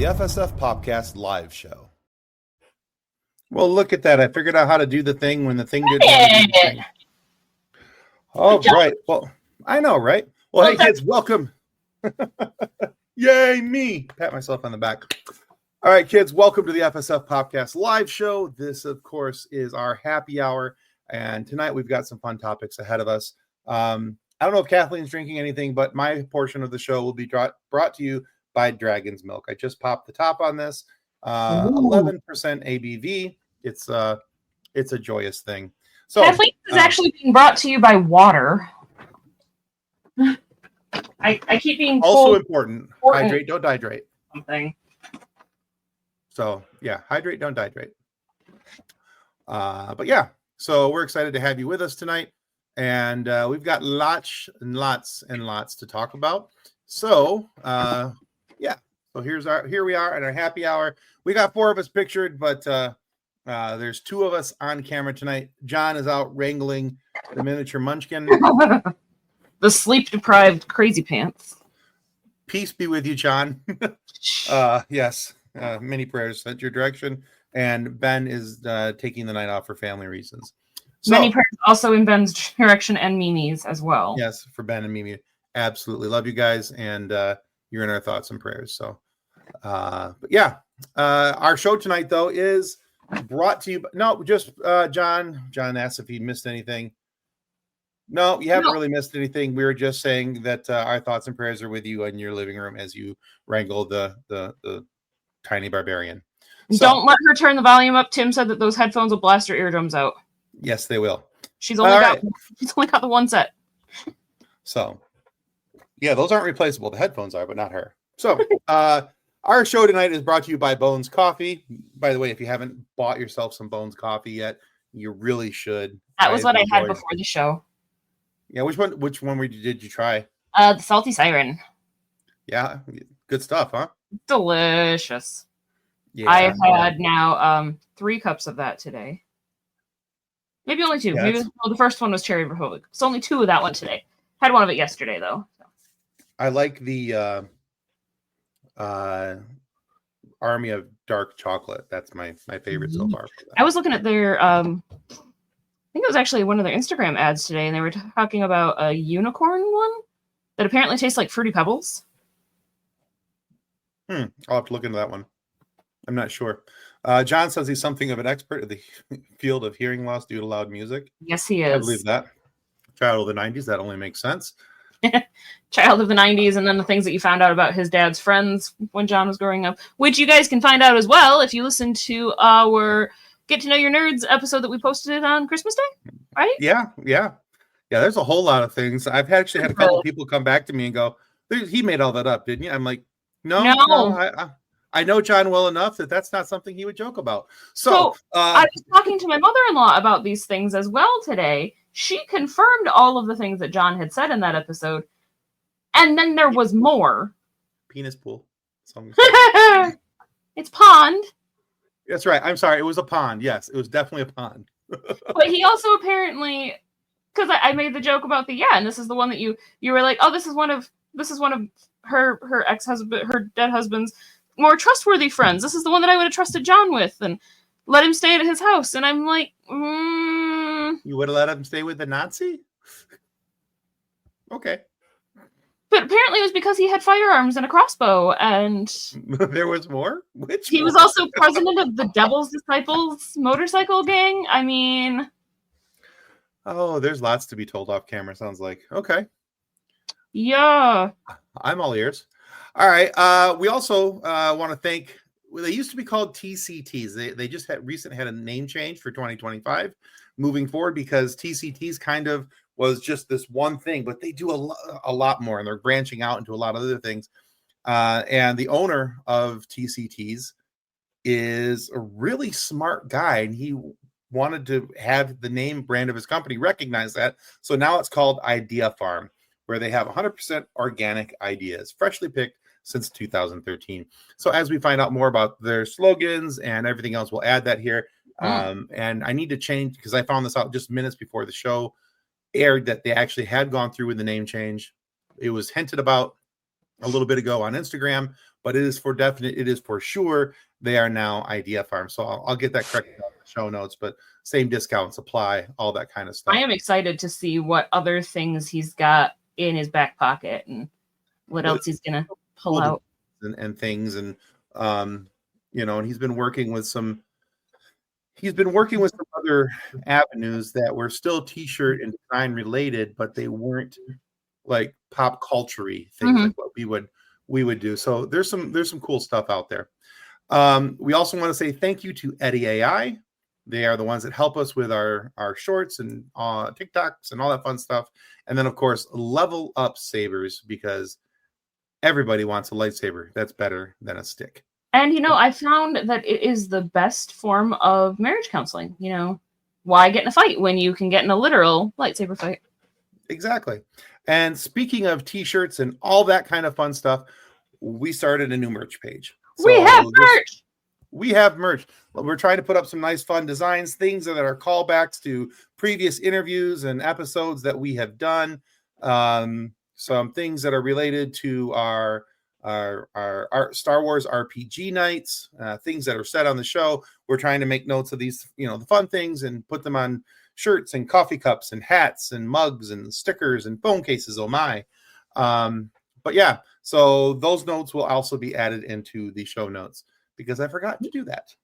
FSF PopCast live show. Well, look at that. I figured out how to do the thing when the thing didn't want to do the thing. Oh, right. Well, I know, right? Well, hey, kids, welcome. Yay, me. Pat myself on the back. All right, kids, welcome to the FSF PopCast live show. This, of course, is our happy hour. And tonight we've got some fun topics ahead of us. I don't know if Kathleen's drinking anything, but my portion of the show will be brought to you by Dragon's Milk. I just popped the top on this. 11% ABV. It's a joyous thing. So Kathleen is actually being brought to you by water. I keep being also important. Hydrate, don't dehydrate. Something. So yeah, hydrate, don't dehydrate. But yeah, so we're excited to have you with us tonight, and we've got lots and lots and lots to talk about. So yeah, so here we are at our happy hour. We got 4 of us pictured, but there's 2 of us on camera tonight. John is out wrangling the miniature munchkin. The sleep-deprived crazy pants. Peace be with you, John. Yes, many prayers sent your direction. And Ben is taking the night off for family reasons. So, many prayers also in Ben's direction and Mimi's as well. Yes, for Ben and Mimi. Absolutely. Love you guys. And you're in our thoughts and prayers. So, but yeah, our show tonight, though, is brought to you. No, just John. John asked if he missed anything. No, you haven't really missed anything. We were just saying that our thoughts and prayers are with you in your living room as you wrangle the tiny barbarian. So, don't let her turn the volume up. Tim said that those headphones will blast her eardrums out. Yes, they will. She's only got the one set. So, yeah, those aren't replaceable. The headphones are, but not her. So, our show tonight is brought to you by Bones Coffee. By the way, if you haven't bought yourself some Bones Coffee yet, you really should. That was what I had before the show. Yeah, which one did you try? The Salty Siren. Yeah, good stuff, huh? Delicious. Yeah, I've had now 3 cups of that today. Maybe only 2. Yeah, the first one was Cherry Republic. It's only 2 of that one today. Had one of it yesterday, though. So. I like the Army of Dark Chocolate. That's my favorite so far. I was looking at their I think it was actually one of their Instagram ads today, and they were talking about a unicorn one that apparently tastes like Fruity Pebbles. I'll have to look into that one. I'm not sure. John says he's something of an expert in the field of hearing loss due to loud music. Yes, he is. I believe that. Child of the 90s, that only makes sense. Child of the 90s, and then the things that you found out about his dad's friends when John was growing up, which you guys can find out as well if you listen to our Get to Know Your Nerds episode that we posted on Christmas Day, right? Yeah. There's a whole lot of things. I've actually had a couple of people come back to me and go, he made all that up, didn't you? I'm like, no. I know John well enough that that's not something he would joke about. So I was talking to my mother-in-law about these things as well today. She confirmed all of the things that John had said in that episode. And then there was more. Penis pool. It's pond. That's right. I'm sorry. It was a pond. Yes, it was definitely a pond. But he also apparently, because I made the joke about and this is the one that you were like, oh, this is one of her ex-husband, her dead husband's more trustworthy friends. This is the one that I would have trusted John with and let him stay at his house. And I'm like, You would have let him stay with the Nazi? Okay. But apparently it was because he had firearms and a crossbow, and there was more? He was also president of the Devil's Disciples motorcycle gang. I mean... Oh, there's lots to be told off camera, sounds like. Okay. Yeah. I'm all ears. All right. We also want to thank... They used to be called TCTs. They just recently had a name change for 2025 moving forward because TCTs kind of was just this one thing, but they do a lot more, and they're branching out into a lot of other things. And the owner of TCTs is a really smart guy, and he wanted to have the name brand of his company recognize that. So now it's called Idea Farm, where they have 100% organic ideas, freshly picked since 2013. So as we find out more about their slogans and everything else, we'll add that here. And I need to change, because I found this out just minutes before the show aired, that they actually had gone through with the name change. It was hinted about. a little bit ago on Instagram, but it is for sure they are now Idea Farm. So I'll get that corrected on the show notes, but same discounts apply, all that kind of stuff. I am excited to see what other things he's got in his back pocket and what else he's gonna pull out and things. And and he's been working with some other avenues that were still t-shirt and design related, but they weren't like pop culture-y things like what we would do. So there's some cool stuff out there. We also want to say thank you to Eddie AI. They are the ones that help us with our shorts and TikToks and all that fun stuff. And then, of course, Level Up Sabers, because everybody wants a lightsaber that's better than a stick. And, I found that it is the best form of marriage counseling. Why get in a fight when you can get in a literal lightsaber fight? Exactly. And speaking of t-shirts and all that kind of fun stuff, we started a new merch page. So we have merch. We have merch. We're trying to put up some nice, fun designs, things that are callbacks to previous interviews and episodes that we have done. Some things that are related to our Star Wars RPG nights, things that are said on the show. We're trying to make notes of these, the fun things and put them on shirts and coffee cups and hats and mugs and stickers and phone cases. Oh my. But yeah, so those notes will also be added into the show notes because I forgot to do that.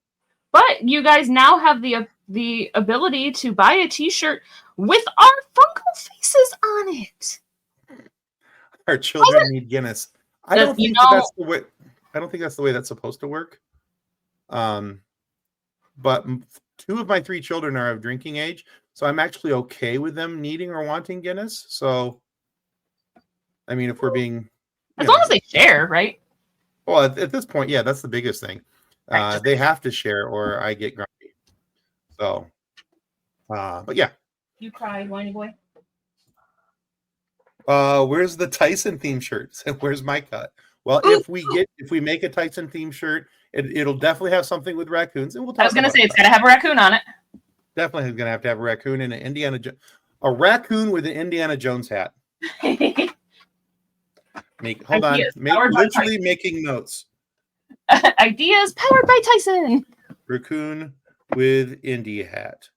But you guys now have the ability to buy a t-shirt with our Funko faces on it. Our children need Guinness. I don't think that's the way. I don't think that's the way that's supposed to work. But 2 of my 3 children are of drinking age, so I'm actually okay with them needing or wanting Guinness. So, I mean, if we're being as long as they share, right? Well, at this point, yeah, that's the biggest thing. They have to share, or I get grumpy. So, but yeah. You cry, whiny boy. Where's the Tyson theme shirt? Where's my cut? Well, if we make a Tyson theme shirt, it'll definitely have something with raccoons, and we'll talk. I was going to say it's got to have a raccoon on it. Definitely going to have a raccoon and a raccoon with an Indiana Jones hat. Literally making notes. Ideas powered by Tyson. Raccoon with Indy hat.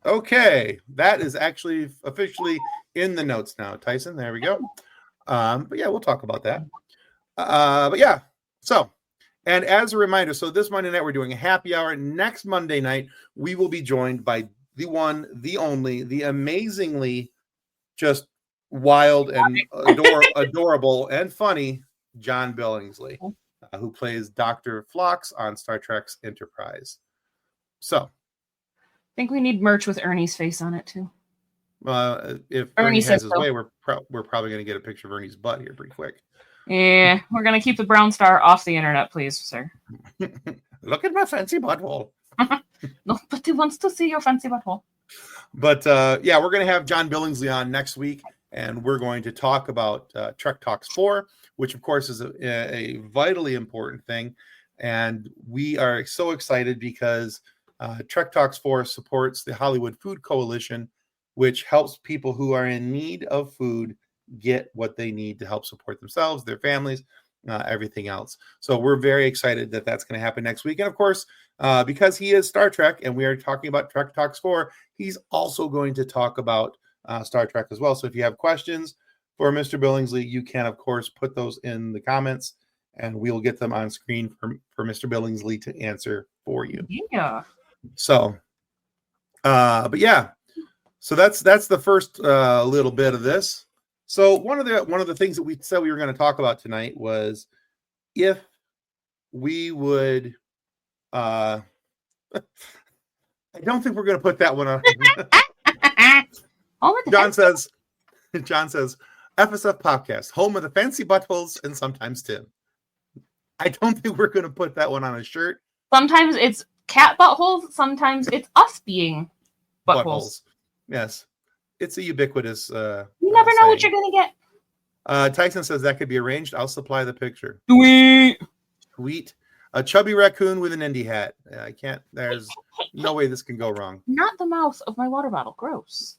Okay, that is actually officially in the notes now, Tyson. There we go. But yeah, we'll talk about that. But yeah, so, and as a reminder, so this Monday night we're doing a happy hour. Next Monday night we will be joined by the one, the only, the amazingly just wild and adorable and funny John Billingsley, who plays Dr. Phlox on Star Trek's Enterprise. So, I think we need merch with Ernie's face on it too. If Ernie has his way, we're probably going to get a picture of Ernie's butt here pretty quick. Yeah, we're going to keep the brown star off the internet, please, sir. Look at my fancy butthole. Nobody wants to see your fancy butthole. But yeah, we're going to have John Billingsley on next week, and we're going to talk about Trek Talks 4, which of course is a vitally important thing. And we are so excited because Trek Talks 4 supports the Hollywood Food Coalition, which helps people who are in need of food get what they need to help support themselves, their families, everything else. So we're very excited that that's going to happen next week. And of course, because he is Star Trek and we are talking about Trek Talks 4, he's also going to talk about Star Trek as well. So if you have questions for Mr. Billingsley, you can, of course, put those in the comments and we'll get them on screen for Mr. Billingsley to answer for you. Yeah. So, but yeah. So that's the first little bit of this. So one of the things that we said we were going to talk about tonight was if we would. I don't think we're going to put that one on. John says, FSF PopCast, home of the fancy buttholes and sometimes Tim. I don't think we're going to put that one on a shirt. Sometimes it's cat buttholes. Sometimes it's us being buttholes. Yes, it's a ubiquitous. You never know what you're gonna get. Tyson says that could be arranged. I'll supply the picture. Sweet. A chubby raccoon with an Indy hat. I can't. There's no way this can go wrong. Not the mouth of my water bottle. Gross.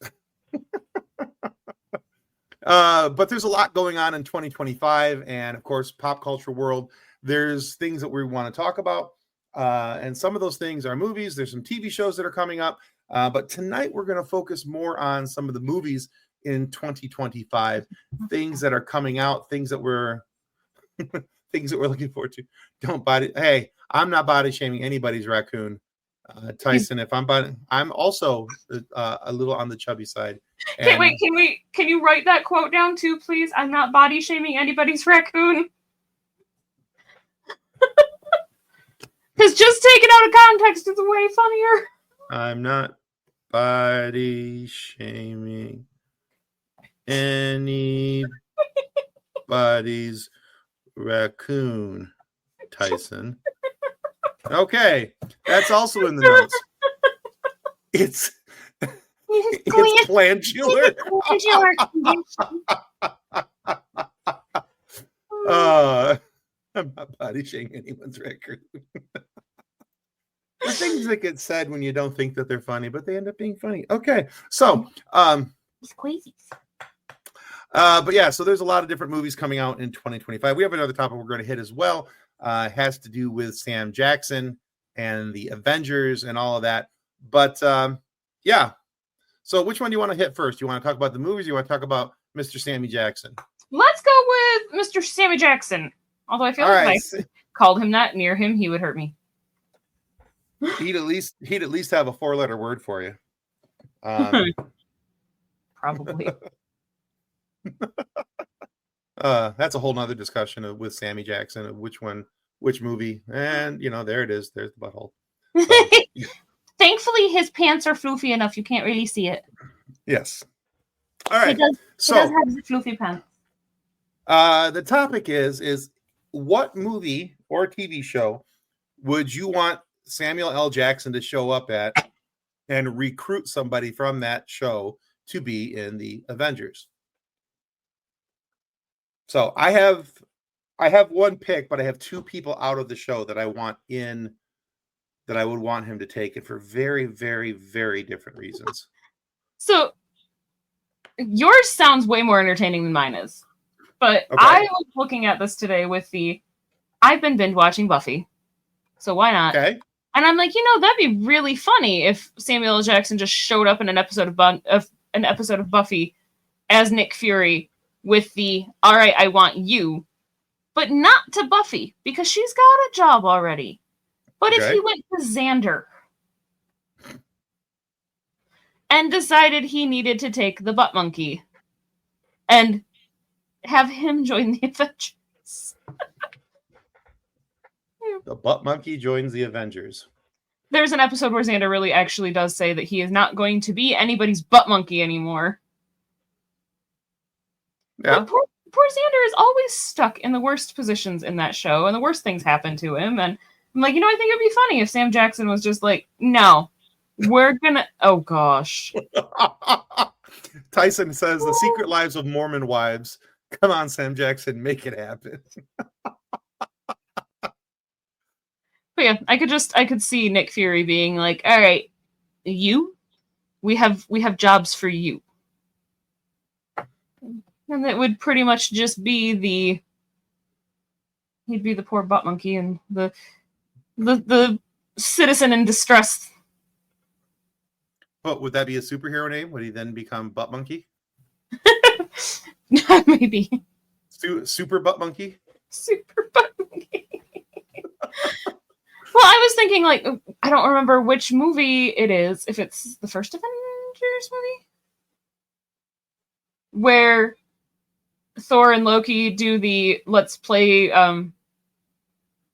But there's a lot going on in 2025, and of course, pop culture world. There's things that we want to talk about, and some of those things are movies. There's some TV shows that are coming up, but tonight we're going to focus more on some of the movies in 2025, things that are coming out, things that we're looking forward to. Hey, I'm not body shaming anybody's raccoon. Tyson, if I'm also a little on the chubby side. Can you write that quote down too, please? I'm not body shaming anybody's raccoon. Because just taken out of context is way funnier. I'm not body shaming anybody's raccoon, Tyson. Okay, that's also in the notes. It's glandular. I'm not body shaming anyone's record. The things that get said when you don't think that they're funny, but they end up being funny. Okay, so Squeezies. But yeah, so there's a lot of different movies coming out in 2025. We have another topic we're going to hit as well. It has to do with Sam Jackson and the Avengers and all of that. But yeah, so which one do you want to hit first? You want to talk about the movies? Or you want to talk about Mr. Sammy Jackson? Let's go with Mr. Sammy Jackson. Although I feel like if I called him that near him, he would hurt me. He'd at least have a 4-letter word for you. Probably. That's a whole nother discussion with Sammy Jackson of which movie, and there it is. There's the butthole. So, Thankfully, his pants are floofy enough you can't really see it. Yes. All right. He does have the floofy pants. The topic is what movie or TV show would you want Samuel L. Jackson to show up at and recruit somebody from that show to be in the Avengers? So I have one pick, but I have 2 people out of the show that I want in, that I would want him to take it for very, very, very different reasons. So yours sounds way more entertaining than mine is. But okay. I was looking at this today with I've been binge watching Buffy. So why not? Okay. And I'm like, that'd be really funny if Samuel L. Jackson just showed up in an episode of Buffy as Nick Fury with all right, I want you, but not to Buffy because she's got a job already. But if he went to Xander and decided he needed to take the butt monkey and have him join the Avengers. The butt monkey joins the Avengers. There's an episode where Xander really actually does say that he is not going to be anybody's butt monkey anymore. Yeah. But poor Xander is always stuck in the worst positions in that show, and the worst things happen to him. And I'm like, I think it'd be funny if Sam Jackson was just like, no, we're gonna. Oh gosh. Tyson says the Secret Lives of Mormon Wives. Come on, Sam Jackson, make it happen. But yeah, I could see Nick Fury being like, all right, we have jobs for you. And it would pretty much just be he'd be the poor butt monkey and the citizen in distress. But would that be a superhero name? Would he then become Butt Monkey? Maybe. Super Butt Monkey? Super Butt Monkey. Well, I was thinking, I don't remember which movie it is, if it's the first Avengers movie, where Thor and Loki do the let's play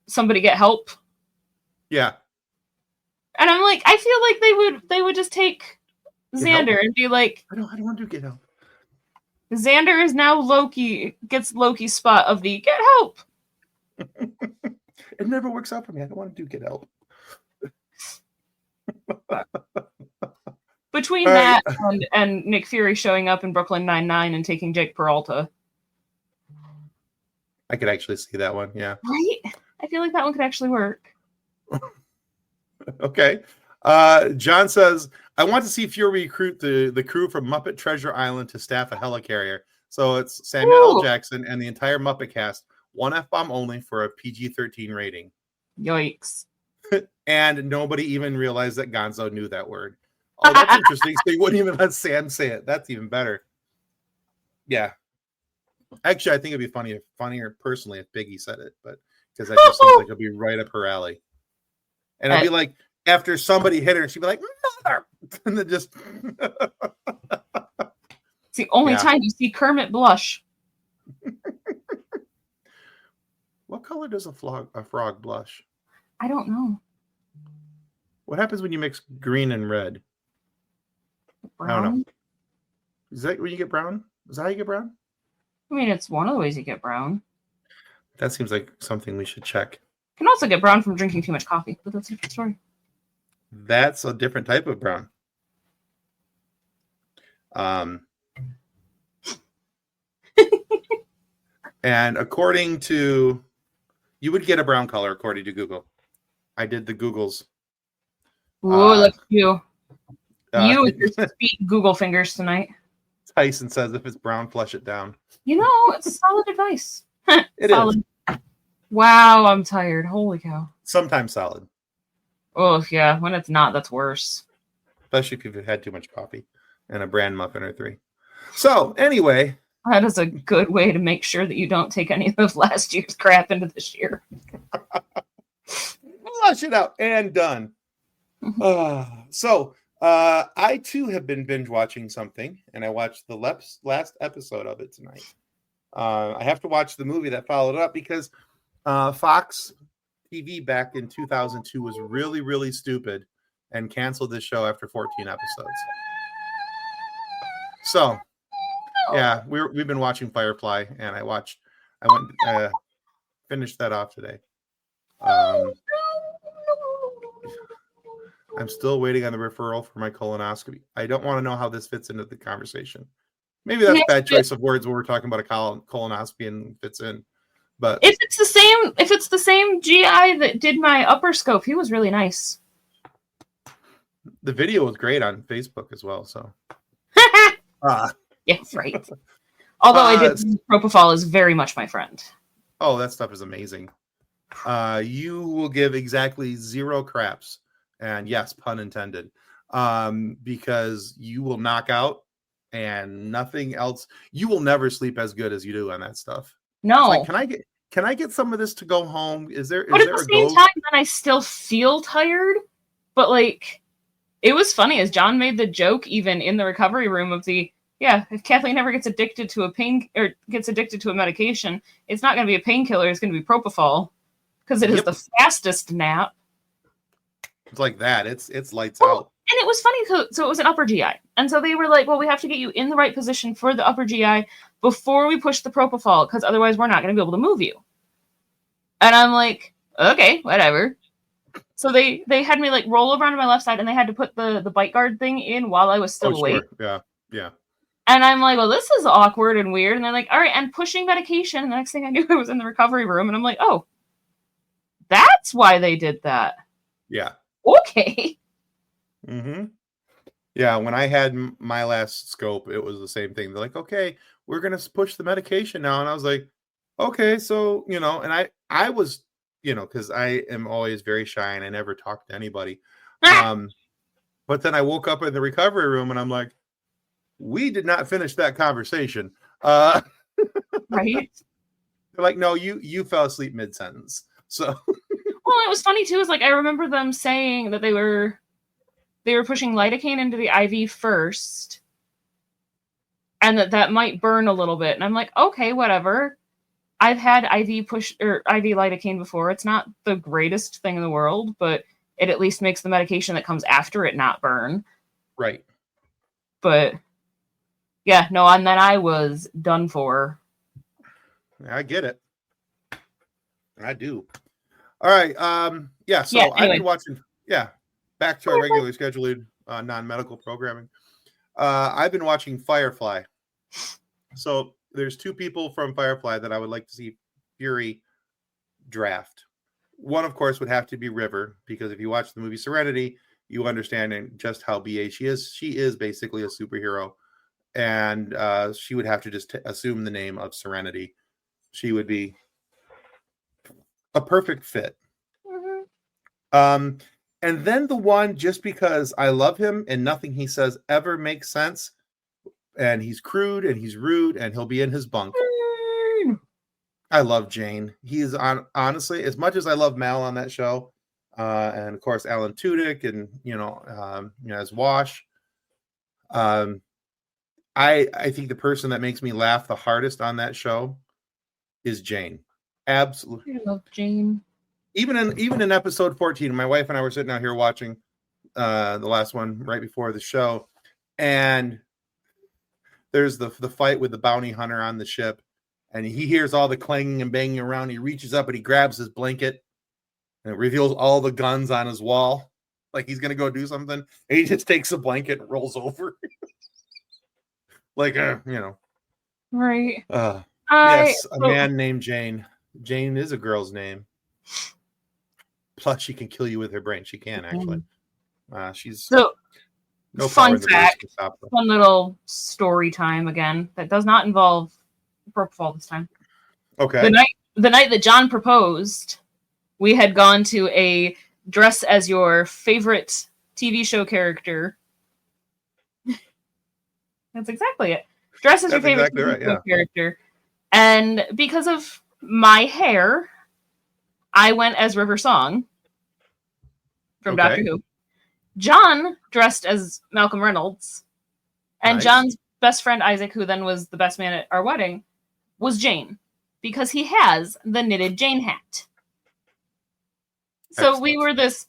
somebody get help. Yeah. And I'm like, I feel like they would just take Xander and be like, I don't want to get help. Xander is now gets Loki's spot of the get help. It never works out for me. I don't want to get help. Between that and Nick Fury showing up in Brooklyn Nine-Nine and taking Jake Peralta. I could actually see that one, yeah. Right? I feel like that one could actually work. Okay. John says, I want to see Fury recruit the crew from Muppet Treasure Island to staff a helicarrier. So it's Samuel L. Ooh. Jackson and the entire Muppet cast, one F-bomb only for a PG-13 rating. Yikes. And nobody even realized that Gonzo knew that word. Oh, that's interesting. So he wouldn't even let Sam say it. That's even better. Yeah. Actually, I think it'd be funnier personally if Biggie said it, but because that just seems like it'd be right up her alley. And it'd be like after somebody hit her, she'd be like, "Mother," and then just. It's the only time you see Kermit blush. What color does a frog blush? I don't know. What happens when you mix green and red? Brown? I don't know. Is that when you get brown? Is that how you get brown? I mean, it's one of the ways you get brown. That seems like something we should check. You can also get brown from drinking too much coffee, but that's a different story. That's a different type of brown. And according to, you would get a brown color according to Google. I did the Googles. Ooh, look at you. You with your sweet Google fingers tonight. Tyson says if it's brown, flush it down. You know, it's solid advice. It solid. is. Wow, I'm tired. Holy cow. Sometimes solid. Oh, yeah. When it's not, that's worse. Especially if you've had too much coffee and a bran muffin or 3. So, anyway. That is a good way to make sure that you don't take any of last year's crap into this year. Flush it out and done. So, I too have been binge watching something, and I watched the last episode of it tonight. I have to watch the movie that followed up because Fox TV back in 2002 was really, really stupid and canceled this show after 14 episodes. So, yeah, we've been watching Firefly, and I finished that off today. I'm still waiting on the referral for my colonoscopy. I don't want to know how this fits into the conversation. Maybe that's a bad choice of words when we're talking about a colonoscopy and fits in. But if it's the same GI that did my upper scope, he was really nice. The video was great on Facebook as well. So yeah, right. Although I did propofol is very much my friend. Oh, that stuff is amazing. You will give exactly 0 craps. And yes, pun intended, because you will knock out and nothing else. You will never sleep as good as you do on that stuff. No. Like, can I get some of this to go home? Is there at the same time, then I still feel tired. But like, it was funny as John made the joke even in the recovery room of if Kathleen ever gets addicted to a medication, it's not going to be a painkiller. It's going to be propofol because it is the fastest nap. It's like that. It's lights out. And it was funny. So it was an upper GI. And so they were like, well, we have to get you in the right position for the upper GI before we push the propofol, because otherwise we're not going to be able to move you. And I'm like, okay, whatever. So they had me like roll over onto my left side, and they had to put the bite guard thing in while I was still awake. Sure. Yeah. And I'm like, well, this is awkward and weird. And they're like, all right, and pushing medication. And the next thing I knew, I was in the recovery room. And I'm like, oh, that's why they did that. Yeah. Okay. Mm-hmm. Yeah, when I had my last scope, it was the same thing. They're like, okay, we're going to push the medication now. And I was like, okay, so, and I was, because I am always very shy and I never talk to anybody. But then I woke up in the recovery room and I'm like, we did not finish that conversation. Right. They're like, no, you fell asleep mid-sentence. So. Well, it was funny too, is like I remember them saying that they were pushing lidocaine into the IV first, and that might burn a little bit. And I'm like, okay, whatever. I've had IV lidocaine before. It's not the greatest thing in the world, but it at least makes the medication that comes after it not burn. Right. But yeah, no, and then I was done for. I get it. I do. All right. So anyway. I've been watching. Yeah. Back to our regularly scheduled non-medical programming. I've been watching Firefly. So there's 2 people from Firefly that I would like to see Fury draft. One, of course, would have to be River, because if you watch the movie Serenity, you understand just how BA she is. She is basically a superhero and she would have to just assume the name of Serenity. She would be a perfect fit. Mm-hmm. And then the one, just because I love him and nothing he says ever makes sense, and he's crude and he's rude and he'll be in his bunk. I love Jane. He's honestly, as much as I love Mal on that show, and of course Alan Tudyk, and as Wash. I think the person that makes me laugh the hardest on that show is Jane. Absolutely, I love Jane. Even in episode 14, my wife and I were sitting out here watching the last one right before the show, and there's the fight with the bounty hunter on the ship, and he hears all the clanging and banging around. He reaches up and he grabs his blanket, and it reveals all the guns on his wall, like he's gonna go do something. And he just takes the blanket and rolls over, like Right. Yes, a man named Jane. Jane is a girl's name. Plus, she can kill you with her brain. She can actually. She's so. No fun fact. Fun little story time again that does not involve propofol this time. Okay. The night that John proposed, we had gone to a dress as your favorite TV show character. That's exactly it. Dress as your favorite TV show character. And because of my hair, I went as River Song from Doctor Who. John dressed as Malcolm Reynolds. And nice. John's best friend, Isaac, who then was the best man at our wedding, was Jane. Because he has the knitted Jane hat. So excellent. We were this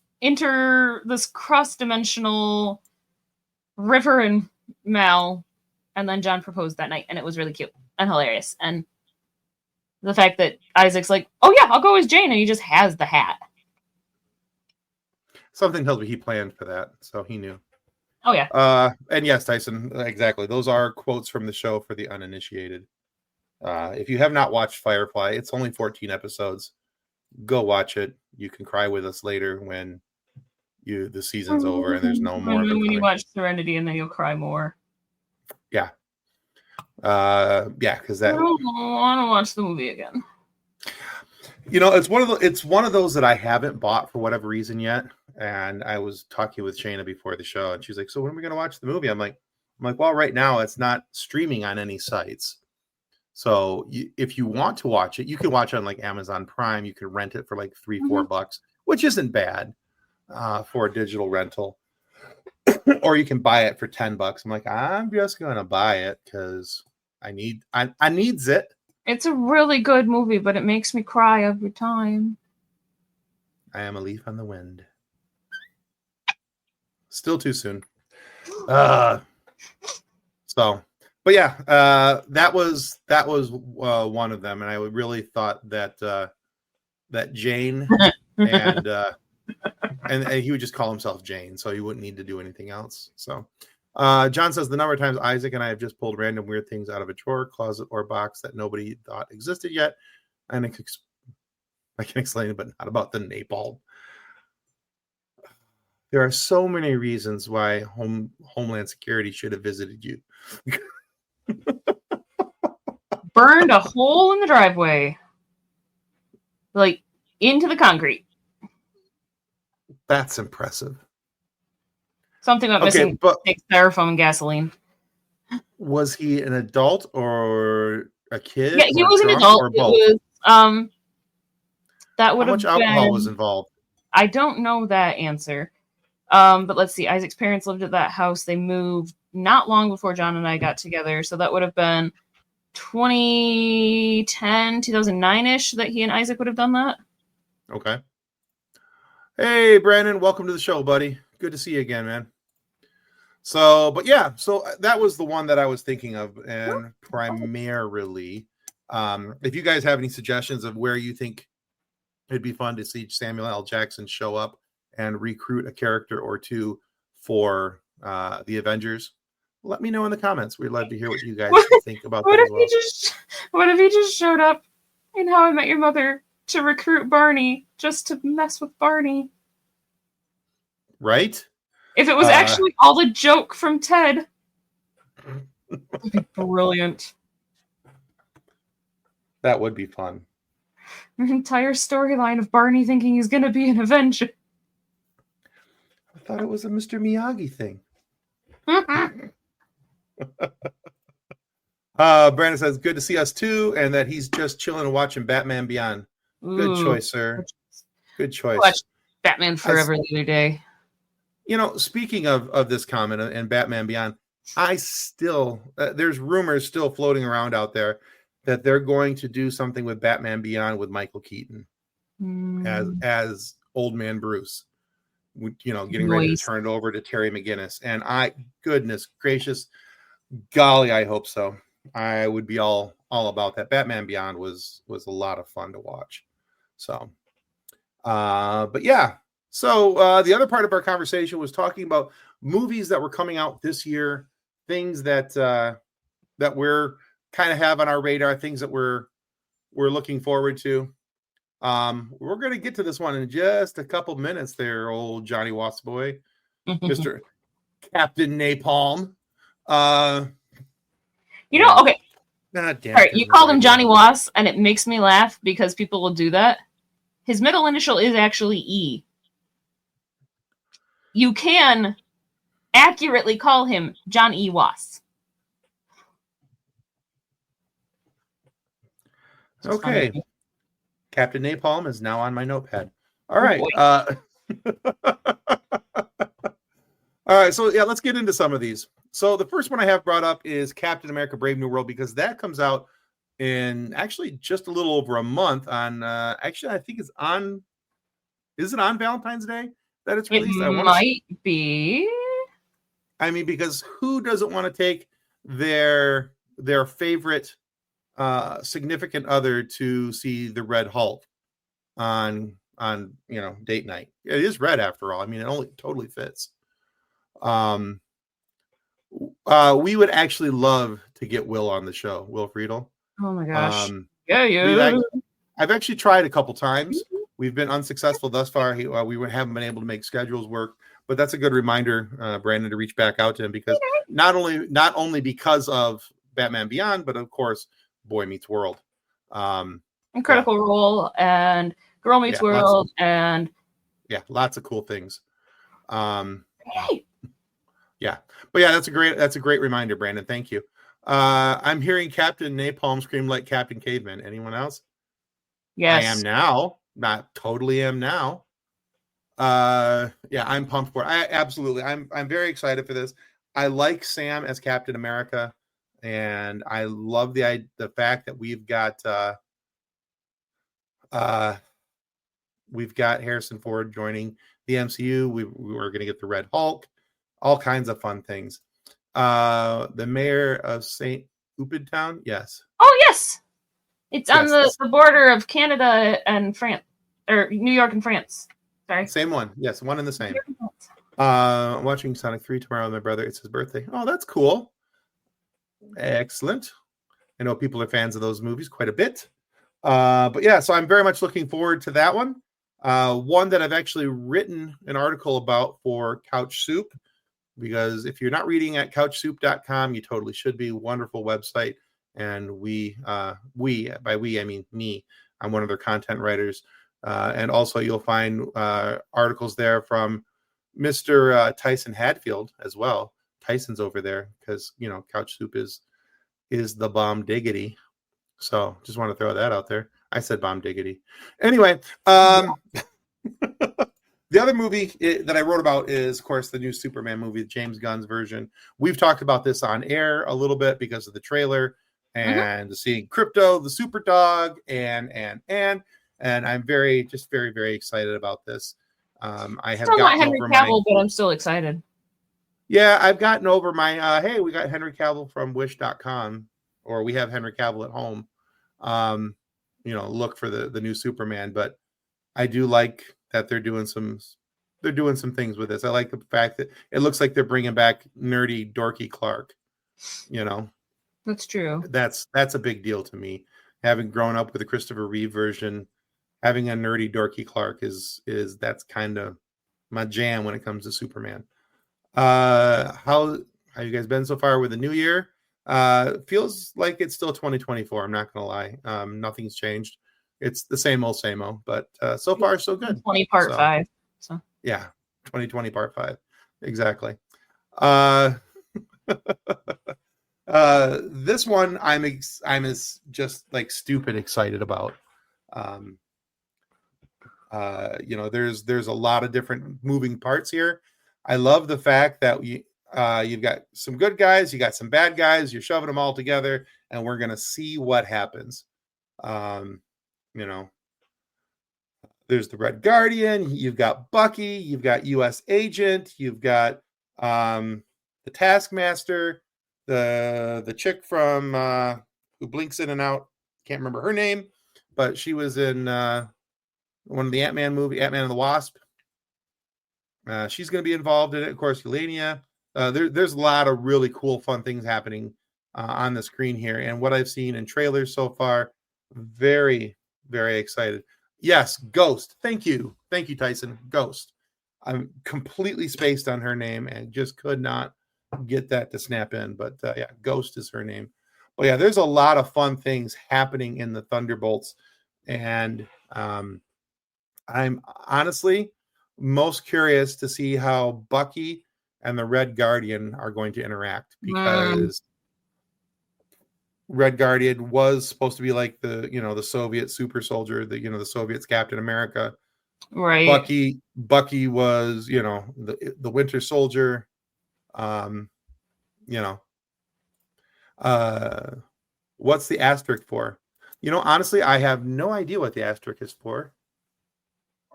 cross-dimensional River and Mal, and then John proposed that night, and it was really cute and hilarious. And the fact that Isaac's like, oh yeah, I'll go as Jane, and he just has the hat. Something tells me he planned for that, so he knew. Oh yeah. And yes, Tyson, exactly. Those are quotes from the show for the uninitiated. If you have not watched Firefly, it's only 14 episodes. Go watch it. You can cry with us later when the season's over and there's no more. And then when you watch Serenity, and then you'll cry more. Yeah. Because that. I don't want to watch the movie again. It's one of those that I haven't bought for whatever reason yet. And I was talking with Shayna before the show, and she's like, "So when are we going to watch the movie?" I'm like, well, right now it's not streaming on any sites. So if you want to watch it, you can watch it on like Amazon Prime. You can rent it for like $3-4, which isn't bad for a digital rental. Or you can buy it for $10. I'm like, I'm just going to buy it because I needs it. It's a really good movie, but it makes me cry every time. I am a leaf on the wind. Still too soon. But yeah, that was one of them, and I really thought that Jane and he would just call himself Jane, so he wouldn't need to do anything else. So, John says the number of times Isaac and I have just pulled random weird things out of a drawer, closet, or box that nobody thought existed yet, and I can explain it, but not about the napalm. There are so many reasons why Homeland Security should have visited you. Burned a hole in the driveway. Like, into the concrete. That's impressive. Something about missing styrofoam and gasoline. Was he an adult or a kid? Yeah, he was an adult. Or both? It was, that would have been... How much alcohol was involved? I don't know that answer. But let's see. Isaac's parents lived at that house. They moved not long before John and I got together. So that would have been 2010, 2009-ish that he and Isaac would have done that. Okay. Hey, Brandon. Welcome to the show, buddy. Good to see you again, man. So that was the one that I was thinking of. And primarily, if you guys have any suggestions of where you think it'd be fun to see Samuel L. Jackson show up and recruit a character or two for the Avengers, let me know in the comments. We'd love to hear what you guys think about that. What if he just showed up in How I Met Your Mother to recruit Barney just to mess with Barney? Right? If it was actually all a joke from Ted. would be brilliant. That would be fun. An entire storyline of Barney thinking he's going to be an Avenger. I thought it was a Mr. Miyagi thing. Brandon says, good to see us too, and that he's just chilling and watching Batman Beyond. Good choice, sir. Good choice. I watched Batman Forever the other day. You know, speaking of this comment and Batman Beyond, I still, there's rumors still floating around out there that they're going to do something with Batman Beyond with Michael Keaton as Old Man Bruce. You know, getting ready to turn it over to Terry McGinnis. And goodness gracious, golly, I hope so. I would be all about that. Batman Beyond was a lot of fun to watch. So, but yeah. So the other part of our conversation was talking about movies that were coming out this year, things that that we're kind of have on our radar, things that we're looking forward to. We're going to get to this one in just a couple minutes there, old Johnny Wassboy, Mr. Captain Napalm. Okay. All right, you called him Johnny Wass, and it makes me laugh because people will do that. His middle initial is actually E. You can accurately call him John E. Wass. Okay. Funny. Captain Napalm is now on my notepad. All right. All right. So, yeah, let's get into some of these. So the first one I have brought up is Captain America Brave New World, because that comes out in actually just a little over a month on, actually, I think it's on, is it on Valentine's Day that it's released? It might be. I mean, because who doesn't want to take their favorite significant other to see the Red Hulk on date night? It is red after all. I mean, it only totally fits. We would actually love to get Will on the show, Will Friedle. Oh my gosh. Yeah. I've actually tried a couple times. We've been unsuccessful thus far. We haven't been able to make schedules work, but that's a good reminder, Brandon, to reach back out to him, because not only because of Batman Beyond, but of course, Boy Meets World. Critical Role and Girl Meets World and lots of cool things. Hey. Yeah, but yeah, that's a great reminder, Brandon. Thank you. I'm hearing Captain Napalm scream like Captain Caveman. Anyone else? Yes, I am now. Not totally am now. Yeah, I'm pumped for it. I'm very excited for this. I like Sam as Captain America, and I love the fact that we've got Harrison Ford joining the MCU. We're going to get the Red Hulk. All kinds of fun things. The mayor of St. Upidtown, yes. Oh, yes. It's on the border of Canada and France, or New York and France. Sorry. Same one. Yes, one and the same. I'm watching Sonic 3 tomorrow with my brother. It's his birthday. Oh, that's cool. Excellent. I know people are fans of those movies quite a bit. But yeah, so I'm very much looking forward to that one. One that I've actually written an article about for Couch Soup, because if you're not reading at couchsoup.com, you totally should be. Wonderful website. And by we, I mean me. I'm one of their content writers. And also you'll find articles there from Mr. Tyson Hadfield as well. Tyson's over there because, Couch Soup is the bomb diggity. So just want to throw that out there. I said bomb diggity. Anyway, the other movie that I wrote about is, of course, the new Superman movie, James Gunn's version. We've talked about this on air a little bit because of the trailer and seeing Crypto, the super dog, and I'm very, very excited about this. I have gotten Henry Cavill, but I'm still excited. Yeah, I've gotten over my, hey, we got Henry Cavill from Wish.com, or we have Henry Cavill at home. Look for the new Superman, but I do like that they're doing some things with this. I like the fact that it looks like they're bringing back nerdy, dorky Clark. That's true. That's a big deal to me. Having grown up with the Christopher Reeve version, having a nerdy, dorky Clark is that's kind of my jam when it comes to Superman. How you guys been so far with the new year? Feels like it's still 2024. I'm not gonna lie. Nothing's changed. It's the same old, but so far so good. 20 part So, 5. So yeah, 2020 part 5. Exactly. Uh, this one I'm just like stupid excited about. There's a lot of different moving parts here. I love the fact that you've got some good guys, you got some bad guys, you're shoving them all together, and we're gonna see what happens. You know, there's the Red Guardian, you've got Bucky, you've got US Agent, you've got the Taskmaster, the chick from who blinks in and out. Can't remember her name, but she was in one of the Ant-Man movie, Ant-Man and the Wasp. She's going to be involved in it. Of course, Yelena. There's a lot of really cool, fun things happening on the screen here. And what I've seen in trailers so far, very, very excited. Yes, Ghost. Thank you, Tyson. Ghost. I'm completely spaced on her name and just could not get that to snap in. But yeah, Ghost is her name. But yeah, there's a lot of fun things happening in the Thunderbolts. And I'm honestly most curious to see how Bucky and the Red Guardian are going to interact, because Red Guardian was supposed to be like the Soviet super soldier, the Soviet's Captain America. right. Bucky was, the Winter Soldier. What's the asterisk for? Honestly, I have no idea what the asterisk is for.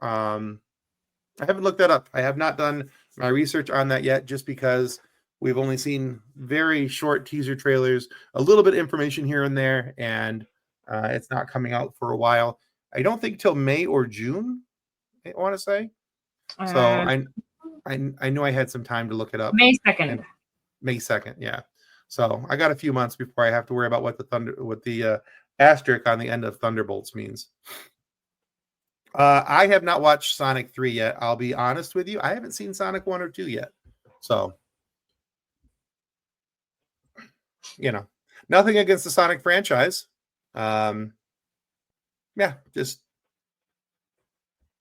I haven't looked that up. I have not done my research on that yet, just because we've only seen very short teaser trailers, a little bit of information here and there, and it's not coming out for a while. I don't think till May or June, I want to say. So I knew I had some time to look it up. May 2nd. May 2nd, yeah. So I got a few months before I have to worry about what the asterisk on the end of Thunderbolts means. I have not watched Sonic 3 yet. I'll be honest with you. I haven't seen Sonic 1 or 2 yet. So, nothing against the Sonic franchise. Yeah, just,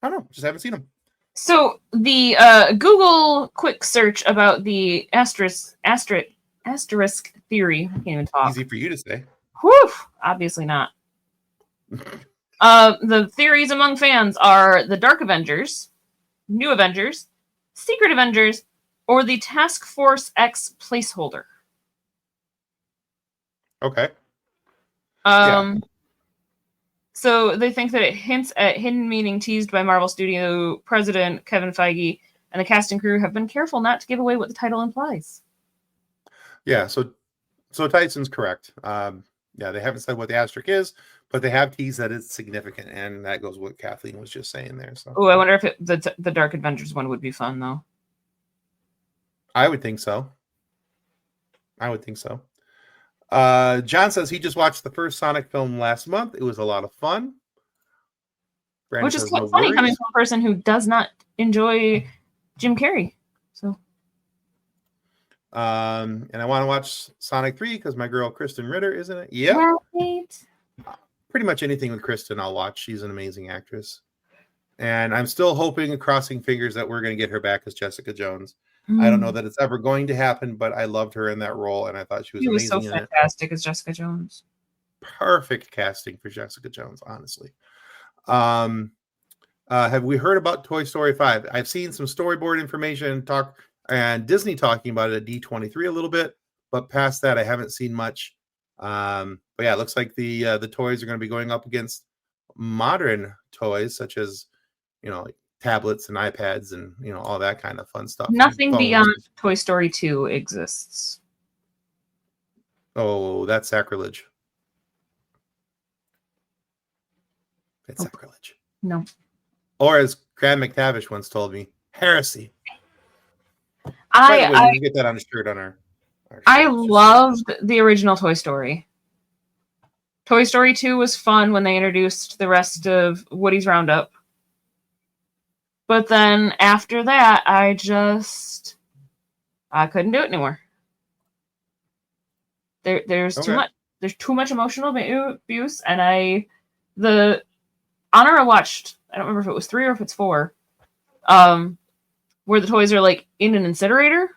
I don't know. Just haven't seen them. So the Google quick search about the asterisk theory. I can't even talk. Easy for you to say. Whew, obviously not. The theories among fans are the Dark Avengers, New Avengers, Secret Avengers, or the Task Force X placeholder. Okay. So they think that it hints at hidden meaning teased by Marvel Studio President Kevin Feige, and the cast and crew have been careful not to give away what the title implies. Yeah, so Tyson's correct. Yeah, they haven't said what the asterisk is, but they have teased that it's significant, and that goes with what Kathleen was just saying there. So, I wonder if the Dark Avengers one would be fun, though. I would think so. John says he just watched the first Sonic film last month. It was a lot of fun. Brandon Which is says, quite no funny worries. coming from a person who does not enjoy Jim Carrey. So, and I want to watch Sonic 3 because my girl Kristen Ritter is in it. Yeah. right. Pretty much anything with Kristen I'll watch. She's an amazing actress. And I'm still hoping and crossing fingers that we're going to get her back as Jessica Jones. I don't know that it's ever going to happen, but I loved her in that role, and I thought she was amazing so in it. fantastic as Jessica Jones. Perfect casting for Jessica Jones, honestly. Have we heard about Toy Story 5? I've seen some storyboard information and Disney talking about it at D23 a little bit, but past that I haven't seen much. But yeah, it looks like the toys are going to be going up against modern toys such as like tablets and iPads and all that kind of fun stuff. Nothing beyond Toy Story 2 exists. Oh, that's sacrilege. It's sacrilege. No. Or as Graham McTavish once told me, heresy. I get that on a shirt on our I loved the original Toy Story. Toy Story 2 was fun when they introduced the rest of Woody's Roundup. But then after that, I couldn't do it anymore. There's too Okay. much. There's too much emotional abuse, and the Honor I watched. I don't remember if it was 3 or if it's 4. Where the toys are like in an incinerator,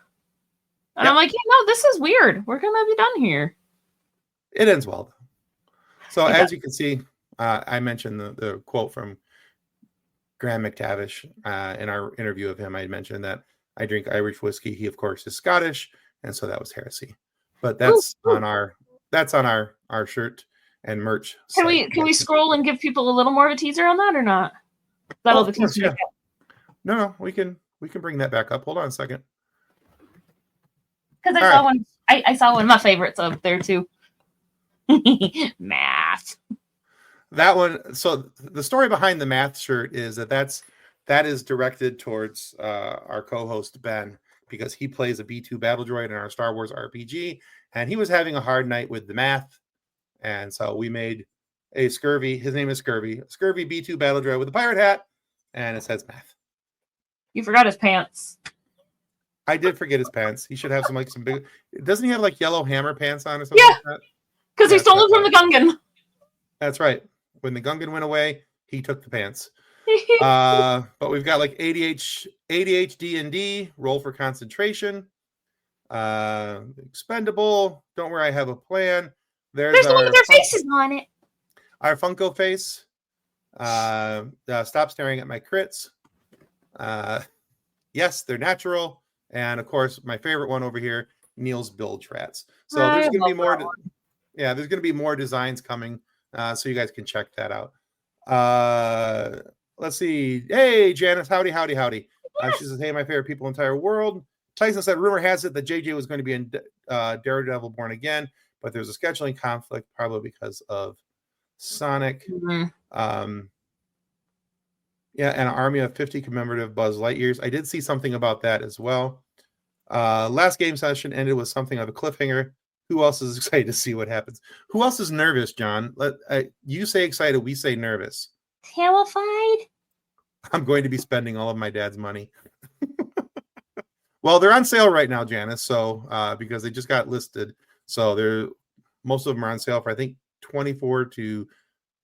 and Yep. I'm like, this is weird. We're gonna be done here. It ends well, though. So It as does. you can see, I mentioned the quote from Graham McTavish in our interview of him. I mentioned that I drink Irish whiskey. He, of course, is Scottish, and so that was heresy. But that's Ooh, ooh. on our shirt and merch Can site. we scroll and give people a little more of a teaser on that or not? Oh, That'll of the course, teaser. yeah. No, we can bring that back up. Hold on a second. Because I All saw right. one. I saw one of my favorites up there too. Math. That one. So the story behind the math shirt is that is directed towards our co-host Ben, because he plays a B2 battle droid in our Star Wars RPG, and he was having a hard night with the math, and so we made a Scurvy. His name is Scurvy B2 battle droid with a pirate hat, and it says math. You forgot his pants. I did forget his pants. He should have some big. Doesn't he have like yellow hammer pants on or something Yeah. like that? Because he Yes, stole that's them from the Gungan. That's right. When the Gungan went away, he took the pants. But we've got like ADHD and D, roll for concentration, expendable. Don't worry, I have a plan. There's the one with their faces on it. Our Funko face. Stop staring at my crits. Yes, they're natural. And of course, my favorite one over here, Neil's bilge rats. So there's going to be more. There's going to be more designs coming, so you guys can check that out. Let's see. Hey, Janice. Howdy. She says, hey, my favorite people in the entire world. Tyson said, rumor has it that JJ was going to be in Daredevil Born Again, but there's a scheduling conflict, probably because of Sonic. Mm-hmm. Yeah, and an army of 50 commemorative Buzz Lightyears. I did see something about that as well. Last game session ended with something of a cliffhanger. Who else is excited to see what happens? Who else is nervous, John? You say excited, we say nervous. Terrified? I'm going to be spending all of my dad's money. Well, they're on sale right now, Janice. So because they just got listed, so most of them are on sale for I think 24 to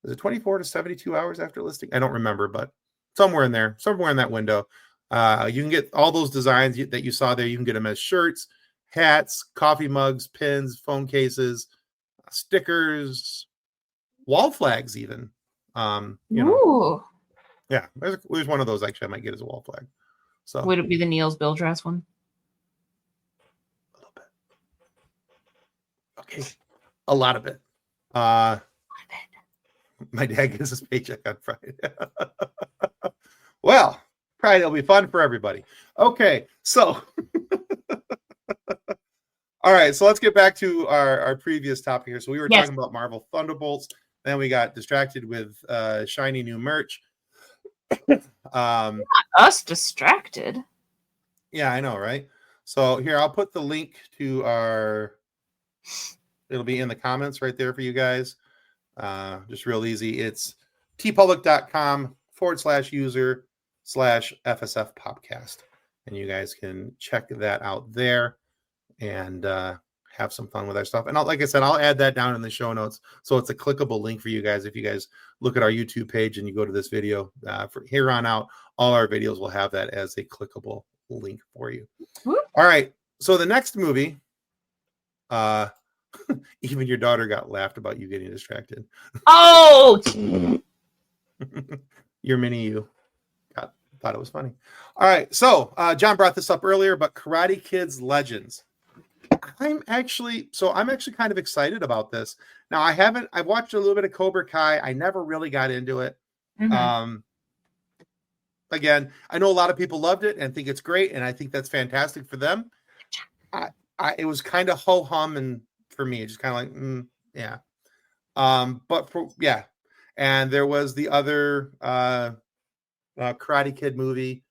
72 hours after listing. I don't remember, but somewhere in that window. You can get all those designs that you saw there. You can get them as shirts, hats, coffee mugs, pins, phone cases, stickers, wall flags, even. Ooh. Yeah, there's one of those actually I might get as a wall flag. So Would it be the Neil's Bill dress one? A little bit. Okay, a lot of it. My dad gets his paycheck on Friday. Well, Friday will be fun for everybody. Okay, so all right, so let's get back to our previous topic here. So we were talking about Marvel Thunderbolts. Then we got distracted with shiny new merch. Not us distracted. Yeah, I know, right? So here, I'll put the link to it'll be in the comments right there for you guys. Just real easy. It's tpublic.com/user/FSF PopCast. And you guys can check that out there and have some fun with our stuff. And like I said, I'll add that down in the show notes. So it's a clickable link for you guys. If you guys look at our YouTube page and you go to this video, for here on out, all our videos will have that as a clickable link for you. Whoop. All right. So the next movie, even your daughter got laughed about you getting distracted. Oh! Your mini you thought it was funny. All right. So John brought this up earlier, but Karate Kids Legends. I'm actually kind of excited about this. Now I've watched a little bit of Cobra Kai. I never really got into it. Mm-hmm. Again, I know a lot of people loved it and think it's great, and I think that's fantastic for them. It was kind of ho-hum, and for me, just kind of like, yeah. And there was the other Karate Kid movie,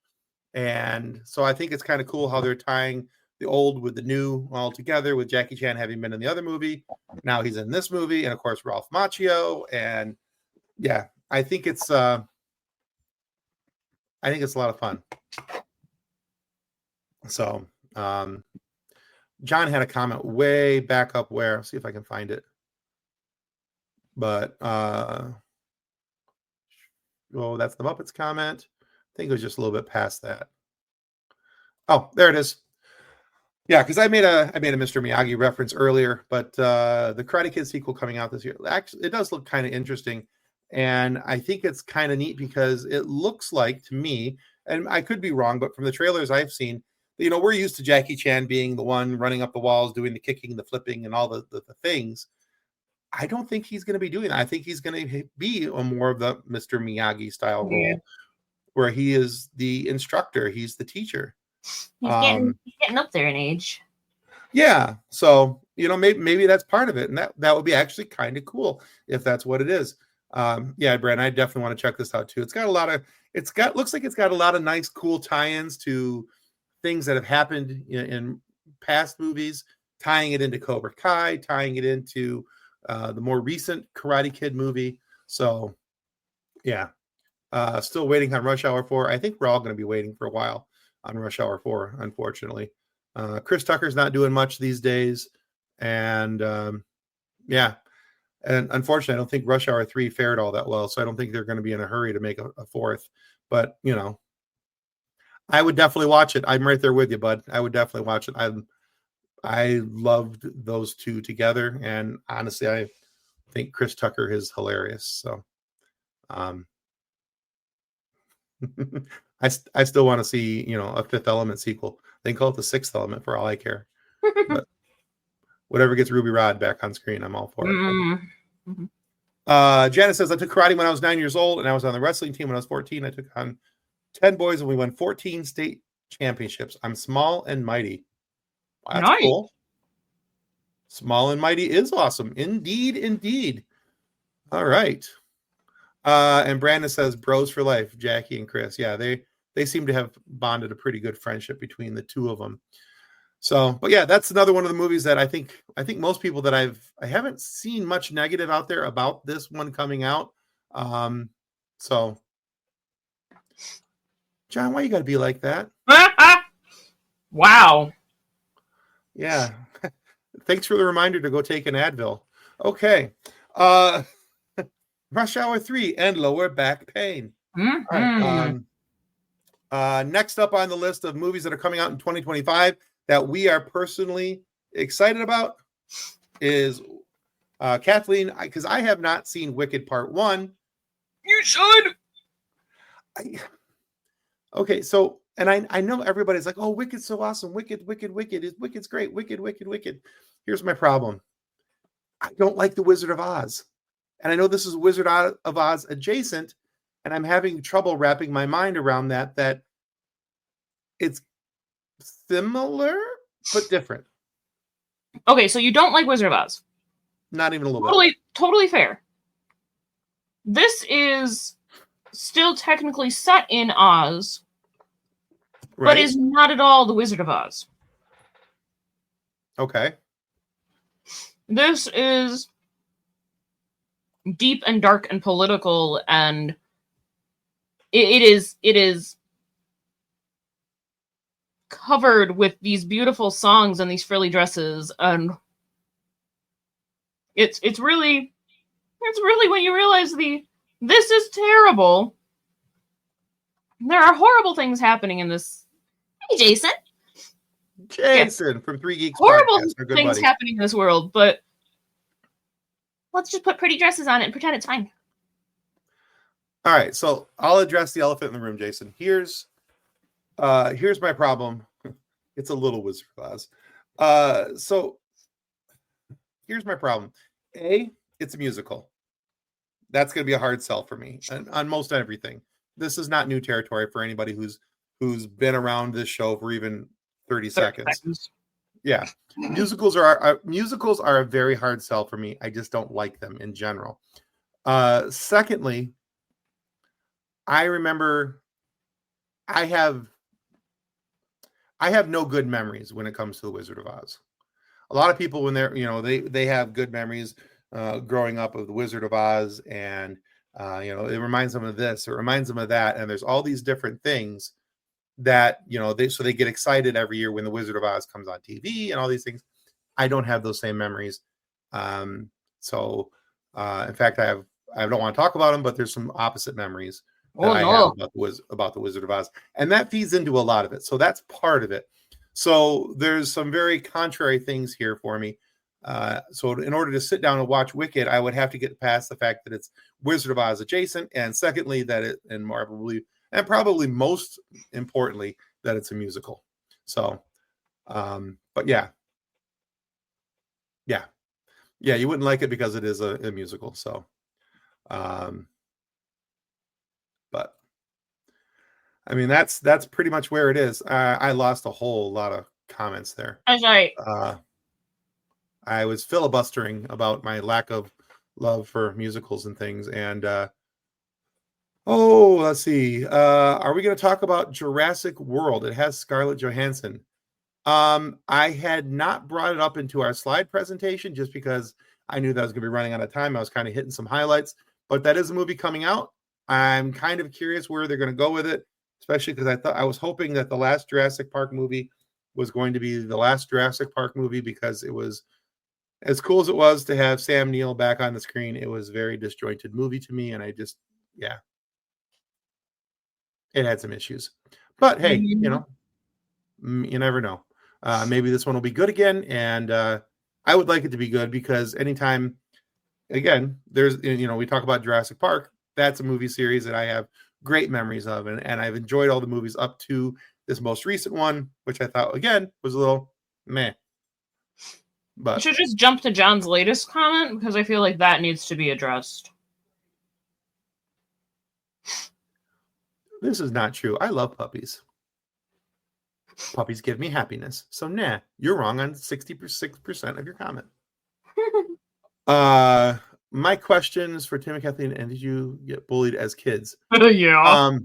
and so I think it's kind of cool how they're tying the old with the new all together, with Jackie Chan having been in the other movie. Now he's in this movie, and of course Ralph Macchio, and yeah, I think it's a lot of fun. So John had a comment way back up where. See if I can find it. But that's the Muppets comment. I think it was just a little bit past that. Oh, there it is. Yeah, because I made a Mr. Miyagi reference earlier, but the Karate Kid sequel coming out this year, actually, it does look kind of interesting, and I think it's kind of neat because it looks like to me, and I could be wrong, but from the trailers I've seen, we're used to Jackie Chan being the one running up the walls, doing the kicking, the flipping, and all the things. I don't think he's going to be doing that. I think he's going to be a more of the Mr. Miyagi style role, where he is the instructor, he's the teacher. He's getting up there in age. Yeah, so maybe that's part of it, and that would be actually kind of cool if that's what it is. Yeah, Brad, I definitely want to check this out too. Looks like it's got a lot of nice, cool tie-ins to things that have happened in past movies, tying it into Cobra Kai, tying it into the more recent Karate Kid movie. So, yeah, still waiting on Rush Hour 4. I think we're all going to be waiting for a while on Rush Hour 4, unfortunately. Chris Tucker's not doing much these days. And, yeah. And unfortunately, I don't think Rush Hour 3 fared all that well. So I don't think they're going to be in a hurry to make a fourth. But, I would definitely watch it. I'm right there with you, bud. I would definitely watch it. I loved those two together, and honestly, I think Chris Tucker is hilarious. So, I still want to see a Fifth Element sequel. They can call it the Sixth Element for all I care. But whatever gets Ruby Rod back on screen, I'm all for it. Mm-hmm. Janice says, I took karate when I was 9 years old, and I was on the wrestling team when I was 14. I took on 10 boys, and we won 14 state championships. I'm small and mighty. Wow, that's cool. Small and mighty is awesome. Indeed. All right. And Brandon says, bros for life, Jackie and Chris. Yeah, they seem to have bonded a pretty good friendship between the two of them. So, but yeah, that's another one of the movies that I think most people that I haven't seen much negative out there about this one coming out. So, John, why you got to be like that? Wow. Yeah. Thanks for the reminder to go take an Advil. Okay. Rush Hour 3 and lower back pain. Mm-hmm. All right. Next up on the list of movies that are coming out in 2025 that we are personally excited about is Kathleen, because I have not seen Wicked Part 1. You should. Okay, so, and I know everybody's like, oh, Wicked's so awesome. Wicked's great. Wicked. Here's my problem. I don't like the Wizard of Oz. And I know this is Wizard of Oz adjacent, and I'm having trouble wrapping my mind around that it's similar, but different. Okay, so you don't like Wizard of Oz. Not even a little bit. Totally fair. This is still technically set in Oz, right, but is not at all the Wizard of Oz. Okay. This is deep and dark and political, and it is covered with these beautiful songs and these frilly dresses, and it's really when you realize this is terrible. There are horrible things happening in this. Hey, Jason from Three Geeks. Horrible things happening in this world, but let's just put pretty dresses on it and pretend it's fine. All right, so I'll address the elephant in the room, Jason. Here's my problem. It's a little Wizard of Oz. So here's my problem. It's a musical. That's going to be a hard sell for me on most everything. This is not new territory for anybody who's been around this show for even 30 seconds. Yeah. Musicals are a very hard sell for me. I just don't like them in general. Secondly, I remember I have no good memories when it comes to the Wizard of Oz. A lot of people, when they're, they have good memories growing up of the Wizard of Oz, and it reminds them of this, it reminds them of that, and there's all these different things. that, you know, they get excited every year when the Wizard of Oz comes on TV and all these things. I don't have those same memories. In fact, I don't want to talk about them, but there's some opposite memories that I have about the Wizard of Oz, and that feeds into a lot of it. So that's part of it. So there's some very contrary things here for me. So in order to sit down and watch Wicked, I would have to get past the fact that it's Wizard of Oz adjacent, and secondly, that it, and probably most importantly, that it's a musical. So, but yeah, you wouldn't like it because it is a musical. So, but I mean, that's pretty much where it is. I lost a whole lot of comments there. That's right. I was filibustering about my lack of love for musicals and things. And let's see. Are we going to talk about Jurassic World? It has Scarlett Johansson. I had not brought it up into our slide presentation just because I knew that I was going to be running out of time. I was kind of hitting some highlights, but that is a movie coming out. I'm kind of curious where they're going to go with it, especially because I was hoping that the last Jurassic Park movie was going to be the last Jurassic Park movie, because it was, as cool as it was to have Sam Neill back on the screen, it was a very disjointed movie to me, and I just, it had some issues. But hey, you know, you never know. Maybe this one will be good again, and I would like it to be good, because anytime, again, there's, you know, we talk about Jurassic Park, that's a movie series that I have great memories of, and I've enjoyed all the movies up to this most recent one, which I thought, again, was a little meh. But I should just jump to John's latest comment, because I feel like that needs to be addressed. This is not true. I love puppies. Puppies give me happiness. So, nah, you're wrong on 66% of your comment. My questions for Tim and Kathleen: and did you get bullied as kids? Yeah.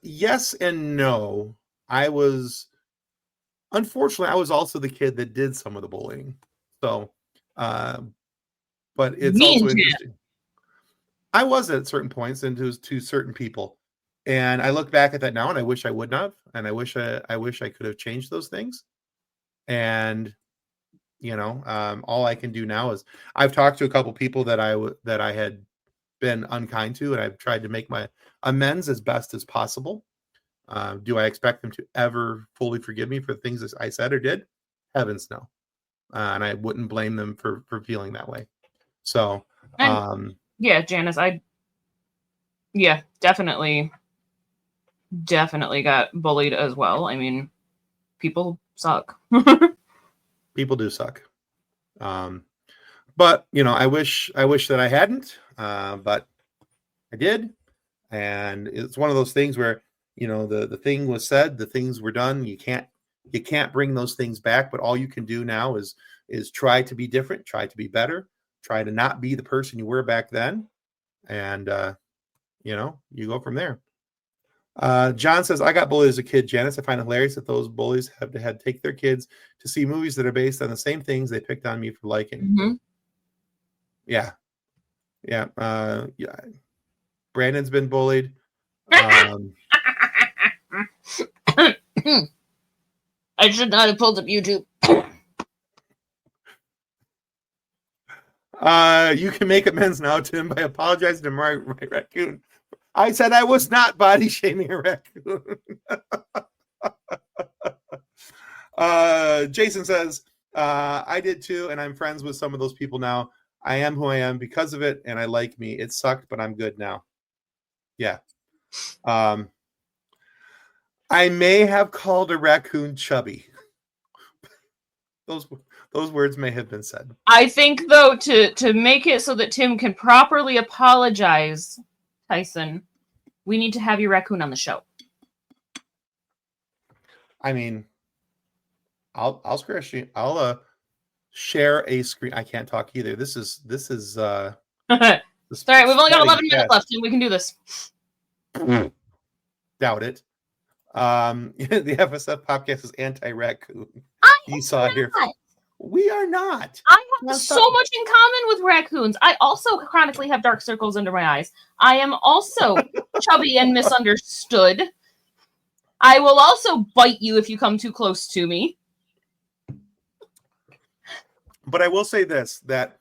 Yes and no. Unfortunately, I was also the kid that did some of the bullying. So, but it's also interesting. I was at certain points, and to certain people, and I look back at that now, and I wish I would not, and I wish I could have changed those things. And you know, all I can do now is I've talked to a couple people that I had been unkind to, and I've tried to make my amends as best as possible. Do I expect them to ever fully forgive me for the things that I said or did? Heavens no. And I wouldn't blame them for feeling that way. So, yeah, Janice, definitely got bullied as well. I mean, people suck. People do suck. But you know, I wish that I hadn't, but I did. And it's one of those things where, you know, the thing was said, the things were done. You can't bring those things back, but all you can do now is try to be different, try to be better, try to not be the person you were back then. And, you know, you go from there. John says, I got bullied as a kid, Janice. I find it hilarious that those bullies have had to take their kids to see movies that are based on the same things they picked on me for liking. Mm-hmm. Yeah. Brandon's been bullied. I should not have pulled up YouTube. You can make amends now, Tim, by apologizing to my raccoon. I said I was not body shaming a raccoon. Jason says, I did too, and I'm friends with some of those people now. I am who I am because of it, and I like me. It sucked, but I'm good now. Yeah. I may have called a raccoon chubby. Those words may have been said. I think, though, to make it so that Tim can properly apologize, Tyson, we need to have your raccoon on the show. I mean, I'll share a screen. I can't talk either. This is Sorry, we've only got 11 minutes left, and we can do this. Doubt it. The FSF PopCast is anti-raccoon. You saw it here. We are not. I have so much in common with raccoons. I also chronically have dark circles under my eyes. I am also chubby and misunderstood. I will also bite you if you come too close to me. But I will say this, that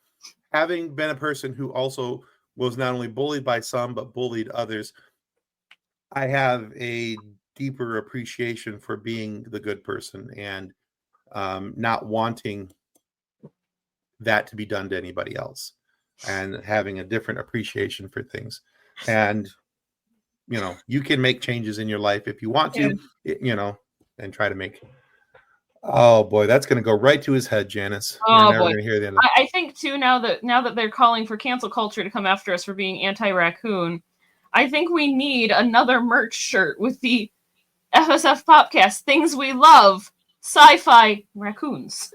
having been a person who also was not only bullied by some, but bullied others, I have a deeper appreciation for being the good person and not wanting that to be done to anybody else, and having a different appreciation for things. And, you can make changes in your life if you want to, and try to make. Oh boy, that's going to go right to his head, Janice. You're never going to hear the end of it. I think too, now that they're calling for cancel culture to come after us for being anti-raccoon, I think we need another merch shirt with the FSF PopCast things we love, sci-fi raccoons.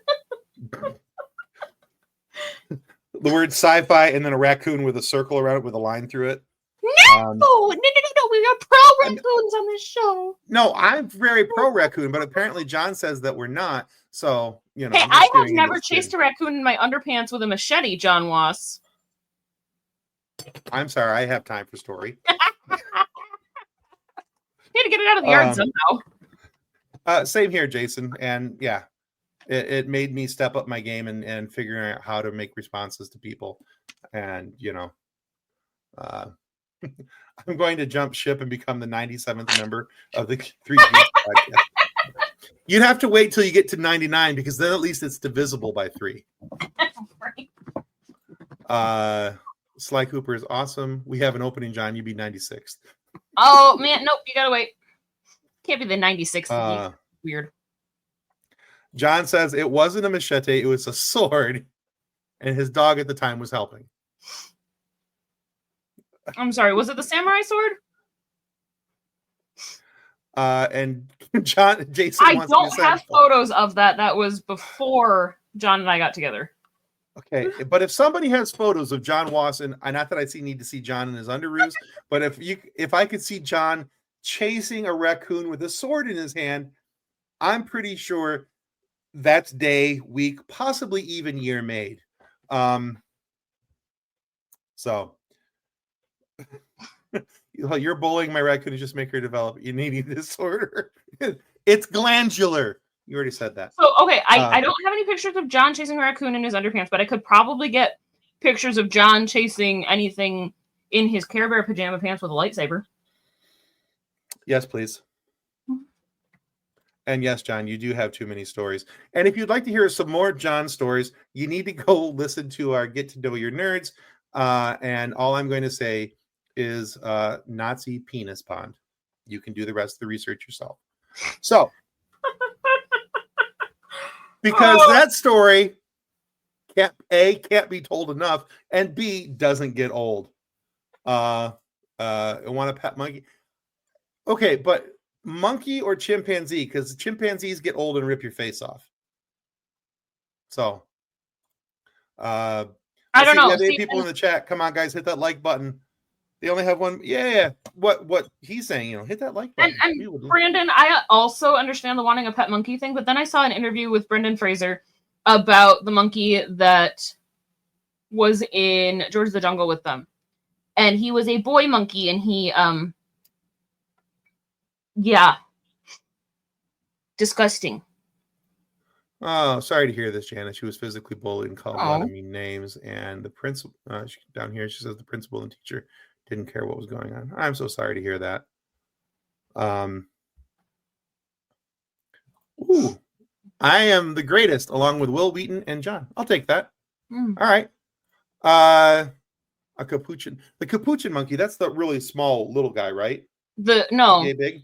The word sci-fi and then a raccoon with a circle around it with a line through it. No, we are pro raccoons on this show. No, I'm very pro raccoon, but apparently John says that we're not. So, Hey, I have never chased a raccoon in my underpants with a machete, John Was. I'm sorry, I have time for story. You had to get it out of the yard somehow. Same here, Jason. And yeah, it made me step up my game and figuring out how to make responses to people. And, I'm going to jump ship and become the 97th member of the 3G podcast. You'd have to wait till you get to 99 because then at least it's divisible by 3. Right. Sly Cooper is awesome. We have an opening, John. You'd be 96th. Oh, man. Nope. You got to wait. Can't be the 96th. Weird. John says it wasn't a machete. It was a sword. And his dog at the time was helping. I'm sorry, was it the samurai sword? And Jason I don't have photos of that. That was before John and I got together. Okay, but if somebody has photos of John Wasson, not that need to see John in his underoos, but if I could see John chasing a raccoon with a sword in his hand, I'm pretty sure that's day, week, possibly even year made. So you're bullying my raccoon to just make her develop. You need this disorder. It's glandular. You already said that. So, okay, I don't have any pictures of John chasing a raccoon in his underpants, but I could probably get pictures of John chasing anything in his Care Bear pajama pants with a lightsaber. Yes, please. And yes, John, you do have too many stories. And if you'd like to hear some more John stories, you need to go listen to our Get to Know Your Nerds. And all I'm going to say is Nazi penis pond. You can do the rest of the research yourself. So, because that story can't be told enough, and B, doesn't get old. I want a pet monkey. Okay, but monkey or chimpanzee? Because chimpanzees get old and rip your face off. So, I don't know. People in the chat, come on, guys, hit that like button. They only have one. Yeah. What he's saying, hit that like button. And Brandon, I also understand the wanting a pet monkey thing, but then I saw an interview with Brendan Fraser about the monkey that was in George of the Jungle with them. And he was a boy monkey, and he, disgusting. Oh, sorry to hear this, Janet. She was physically bullied and called a lot of mean names. And the principal, down here, she says the principal and teacher didn't care what was going on. I'm so sorry to hear that. I am the greatest, along with Will Wheaton and John. I'll take that. All right. A capuchin. The capuchin monkey, that's the really small little guy, right? Okay, big?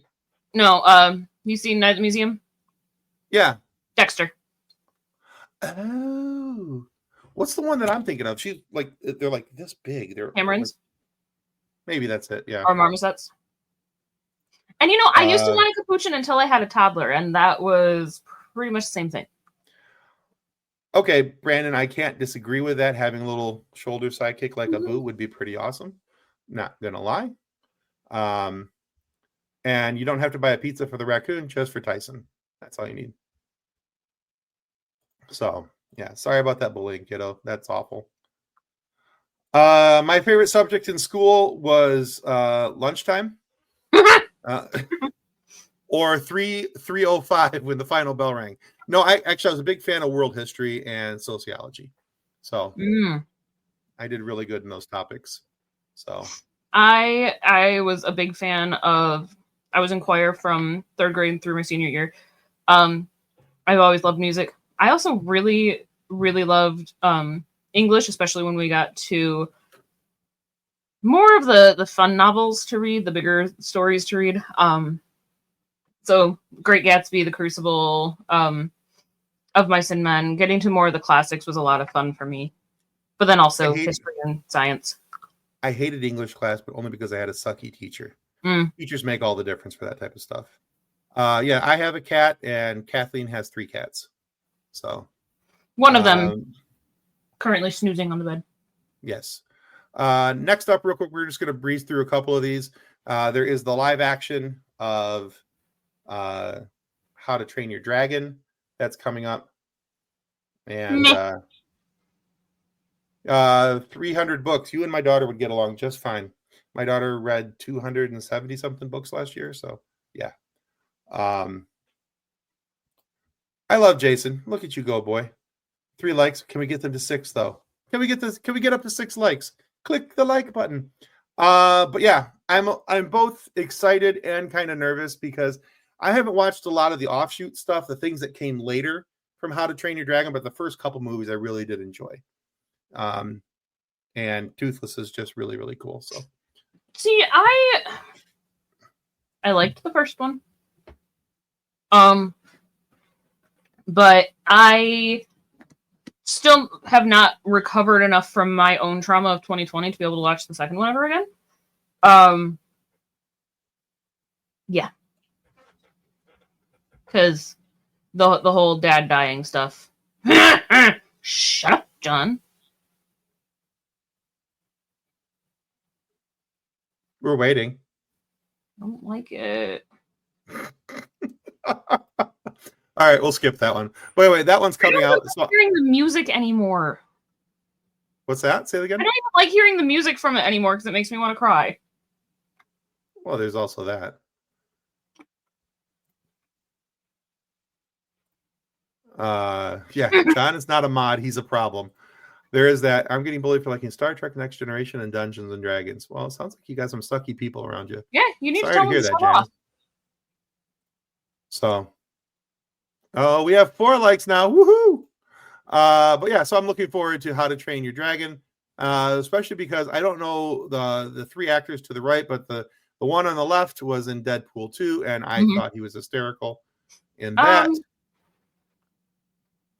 No, you seen Night at the Museum? Yeah. Dexter. Oh. What's the one that I'm thinking of? She's like, they're like this big. They're Camerons? Maybe that's it, yeah. Or marmosets. And I used to want a capuchin until I had a toddler, and that was pretty much the same thing. Okay, Brandon, I can't disagree with that. Having a little shoulder sidekick like a boo would be pretty awesome. Not gonna lie. And you don't have to buy a pizza for the raccoon, just for Tyson. That's all you need. So, yeah, sorry about that bullying, kiddo. That's awful. My favorite subject in school was lunchtime. or 3:05 when the final bell rang. No, I was a big fan of world history and sociology. So I did really good in those topics. So I was a big fan of. I was in choir from 3rd grade through my senior year. I've always loved music. I also really, really loved English, especially when we got to more of the fun novels to read, the bigger stories to read. So Great Gatsby, The Crucible, Of Mice and Men, getting to more of the classics was a lot of fun for me. But then also history and science. I hated English class, but only because I had a sucky teacher. Teachers make all the difference for that type of stuff. Yeah, I have a cat, and Kathleen has 3 cats. So one of them currently snoozing on the bed. Yes. Next up, real quick, we're just going to breeze through a couple of these. There is the live action of How to Train Your Dragon. That's coming up. And 300 books. You and my daughter would get along just fine. My daughter read 270 something books last year. So yeah. I love Jason. Look at you go, boy. 3 likes. Can we get them to 6 though? Can we get up to 6 likes? Click the like button. But yeah, I'm both excited and kind of nervous because I haven't watched a lot of the offshoot stuff, the things that came later from How to Train Your Dragon, but the first couple movies I really did enjoy. And Toothless is just really, really cool. So see, I liked the first one. But I still have not recovered enough from my own trauma of 2020 to be able to watch the second one ever again. Yeah. Because the whole dad dying stuff. Shut up, John. We're waiting. I don't like it. All right, we'll skip that one. Wait, that one's coming out. I don't like hearing the music anymore. What's that? Say it again. I don't even like hearing the music from it anymore because it makes me want to cry. Well, there's also that. Yeah, John is not a mod. He's a problem. There is that. I'm getting bullied for liking Star Trek Next Generation and Dungeons and Dragons. Well, it sounds like you got some sucky people around you. Yeah, you need Sorry to tell to hear them that, to Janice. So, we have 4 likes now. Woohoo! But yeah, so I'm looking forward to How to Train Your Dragon, especially because I don't know the 3 actors to the right, but the one on the left was in Deadpool 2, and I thought he was hysterical in that.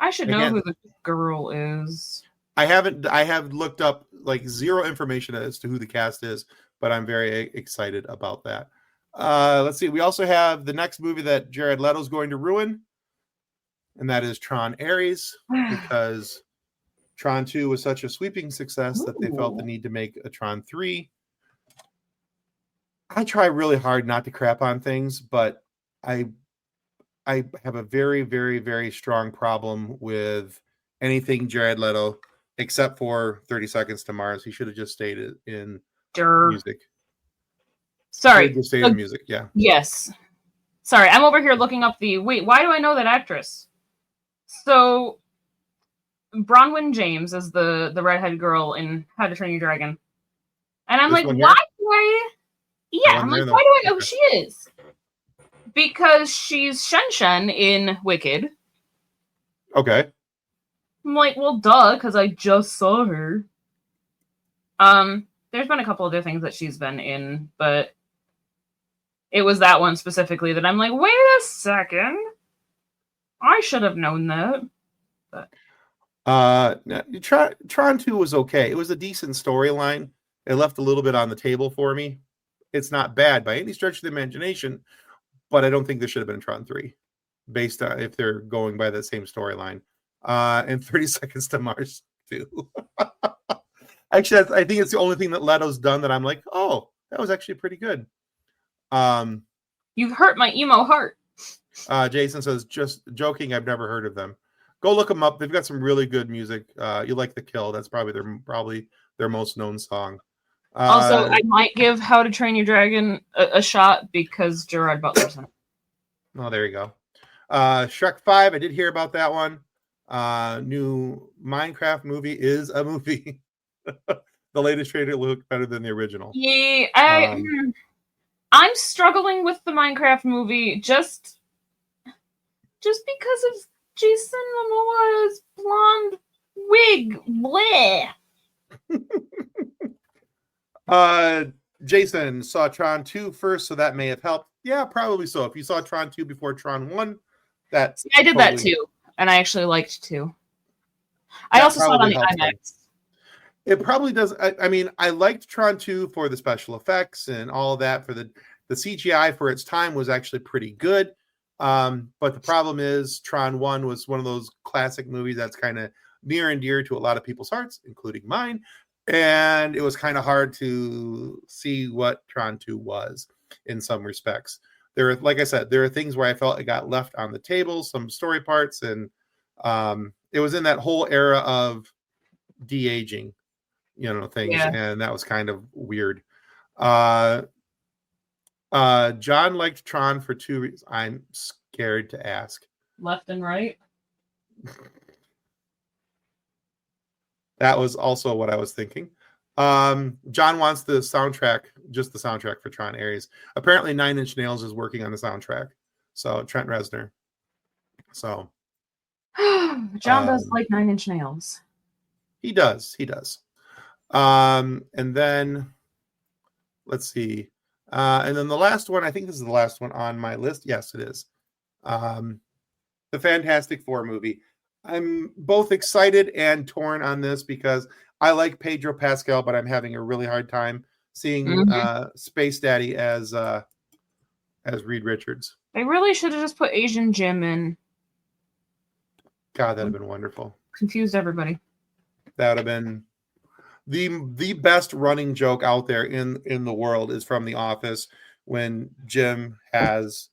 I should know who the girl is. I have looked up like 0 information as to who the cast is, but I'm very excited about that. Let's see. We also have the next movie that Jared Leto's going to ruin, and that is Tron Ares, because Tron 2 was such a sweeping success that they felt the need to make a Tron 3. I try really hard not to crap on things, but I have a very, very, very strong problem with anything Jared Leto, except for 30 Seconds to Mars. He should have just stayed in music. Sorry. Just stayed in music, yeah. Yes. Sorry, I'm over here looking up wait, why do I know that actress? So, Bronwyn James is the redhead girl in How to Train Your Dragon. And I'm like, why do I... Yeah, I'm like, why do I know who she is? Because she's Shen Shen in Wicked. Okay. I'm like, well, duh, because I just saw her. There's been a couple other things that she's been in, but it was that one specifically that I'm like, wait a second. I should have known that. But Tron 2 was okay. It was a decent storyline. It left a little bit on the table for me. It's not bad by any stretch of the imagination, but I don't think this should have been Tron 3, based on if they're going by the same storyline. And 30 Seconds to Mars too. Actually, I think it's the only thing that Leto's done that I'm like, oh, that was actually pretty good. You've hurt my emo heart. Jason says, just joking, I've never heard of them. Go look them up. They've got some really good music. You Like the Kill. That's probably their most known song. Also, I might give How to Train Your Dragon a shot because Gerard Butler's in it. Oh, there you go. Shrek 5, I did hear about that one. New Minecraft movie is a movie. The latest trailer looked better than the original. Yeah, I'm struggling with the Minecraft movie just because of Jason Momoa's blonde wig. Bleh. Jason saw Tron 2 first, so that may have helped. Yeah, probably so. If you saw Tron 2 before Tron 1, that I did that too, and I actually liked 2. I also saw it on the IMAX. It probably does. I mean, I liked Tron 2 for the special effects and all that. For the CGI for its time was actually pretty good. But the problem is Tron 1 was one of those classic movies that's kind of near and dear to a lot of people's hearts, including mine. And it was kind of hard to see what Tron 2 was in some respects. Like I said, there are things where I felt it got left on the table, some story parts, and it was in that whole era of de-aging, things, and that was kind of weird. John liked Tron for 2 reasons. I'm scared to ask. Left and right. That was also what I was thinking. John wants the soundtrack, just the soundtrack for Tron Ares. Apparently, 9 Inch Nails is working on the soundtrack. So Trent Reznor. So John does like 9 Inch Nails. He does. And then let's see. And then the last one, I think this is the last one on my list. Yes, it is. The Fantastic Four movie. I'm both excited and torn on this because I like Pedro Pascal, but I'm having a really hard time seeing Space Daddy as Reed Richards. They really should have just put Asian Jim in. God, that'd have been wonderful. Confused everybody. That would have been the best running joke out there in the world is from The Office when Jim has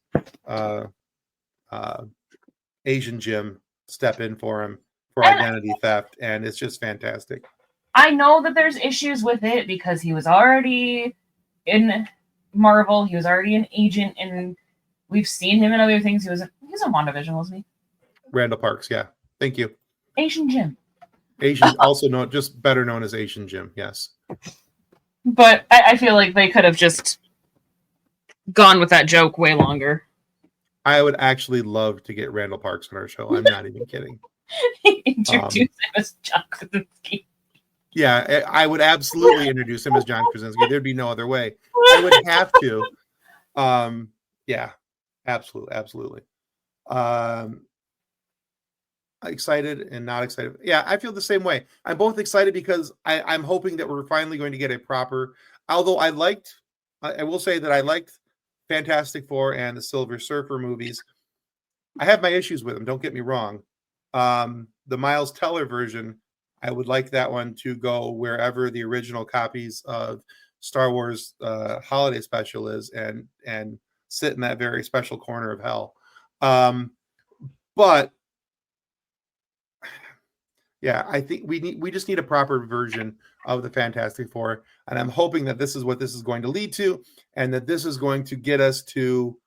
Asian Jim step in for him for identity theft, and it's just fantastic. I know that there's issues with it because he was already in Marvel, he was already an agent, and we've seen him in other things. He was in WandaVision, wasn't he? Randall Parks, yeah. Thank you. Asian Jim. Asian, also known, just better known as Asian Jim, yes. But I feel like they could have just gone with that joke way longer. I would actually love to get Randall Parks on our show. I'm not even kidding. Introduce him as John Krasinski. Yeah, I would absolutely introduce him as John Krasinski. There'd be no other way. I would have to. Yeah, absolutely. Excited and not excited. Yeah, I feel the same way. I'm both excited because I'm hoping that we're finally going to get a proper. Although I will say that I liked Fantastic Four and the Silver Surfer movies. I have my issues with them. Don't get me wrong. The Miles Teller version, I would like that one to go wherever the original copies of Star Wars Holiday Special is, and sit in that very special corner of hell. But yeah, I think we just need a proper version of the Fantastic Four, and I'm hoping that this is what this is going to lead to, and that this is going to get us to,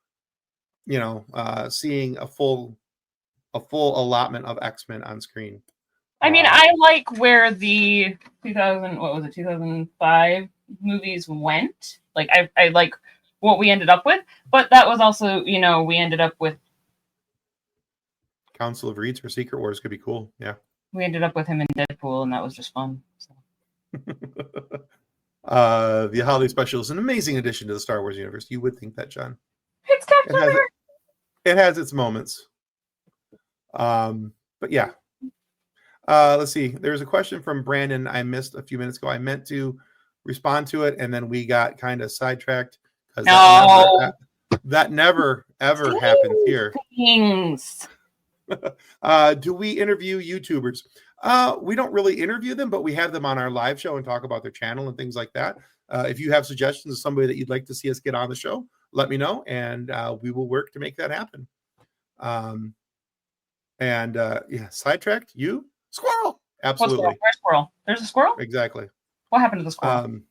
seeing a full allotment of X-Men on screen. I mean, I like where the 2005 movies went. Like, I like what we ended up with, but that was also, we ended up with Council of Reeds for Secret Wars could be cool. Yeah. We ended up with him in Deadpool, and that was just fun. So. The Holiday Special is an amazing addition to the Star Wars universe. You would think that, John. It's Captain America. It has its moments. But yeah. Let's see. There's a question from Brandon I missed a few minutes ago. I meant to respond to it, and then we got kind of sidetracked because that never ever happens here. Things. Do we interview YouTubers? We don't really interview them, but we have them on our live show and talk about their channel and things like that. If you have suggestions of somebody that you'd like to see us get on the show, let me know, and we will work to make that happen. Yeah, sidetracked you? Squirrel! Absolutely. Where's squirrel? There's a squirrel? Exactly. What happened to the squirrel?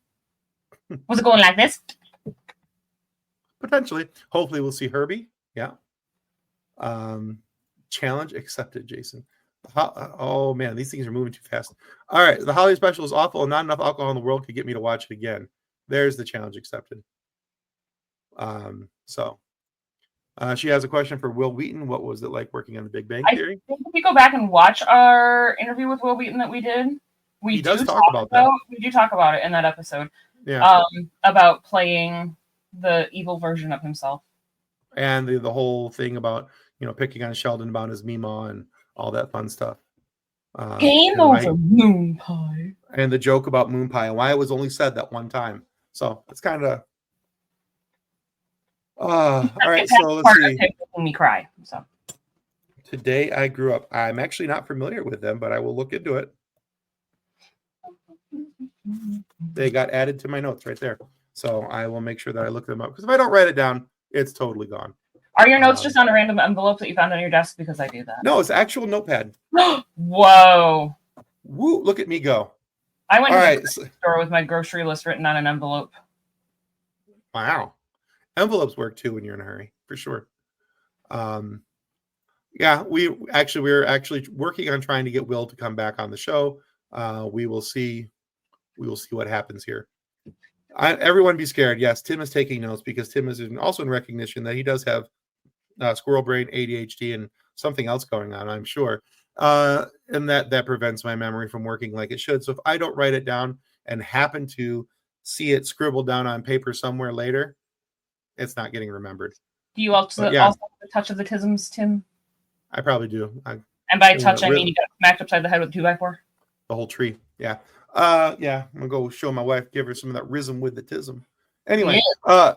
Was it going like this? Potentially. Hopefully we'll see Herbie. Yeah. Challenge accepted, Jason. Oh man, these things are moving too fast. All right, the holiday special is awful, and not enough alcohol in the world could get me to watch it again. There's the challenge accepted. She has a question for Will Wheaton. What was it like working on The Big Bang Theory? I think if you go back and watch our interview with Will Wheaton that we did, we He do does talk about that. We do talk about it in that episode. Yeah. About playing the evil version of himself. And the whole thing about, picking on Sheldon about his Meemaw and all that fun stuff. Game over, moon pie. And the joke about moon pie and why it was only said that one time. So it's kind of. All right, so let's see. Making me cry. So Today I Grew Up. I'm actually not familiar with them, but I will look into it. They got added to my notes right there. So I will make sure that I look them up. Because if I don't write it down, it's totally gone. Are your notes just on a random envelope that you found on your desk? Because I do that. No, it's actual notepad. Whoa. Woo, look at me go. I went to the store with my grocery list written on an envelope. Wow. Envelopes work too when you're in a hurry, for sure. Yeah, we're actually working on trying to get Will to come back on the show. We will see what happens here. Everyone be scared. Yes, Tim is taking notes because Tim is also in recognition that he does have squirrel brain, ADHD, and something else going on, I'm sure. And that prevents my memory from working like it should. So if I don't write it down and happen to see it scribbled down on paper somewhere later, it's not getting remembered. Do you also have the touch of the tisms, Tim? I probably do. And by touch, I mean you got smacked upside the head with a 2x4? The whole tree, yeah. Yeah, I'm going to go show my wife, give her some of that rhythm with the tism. Anyway. Yeah.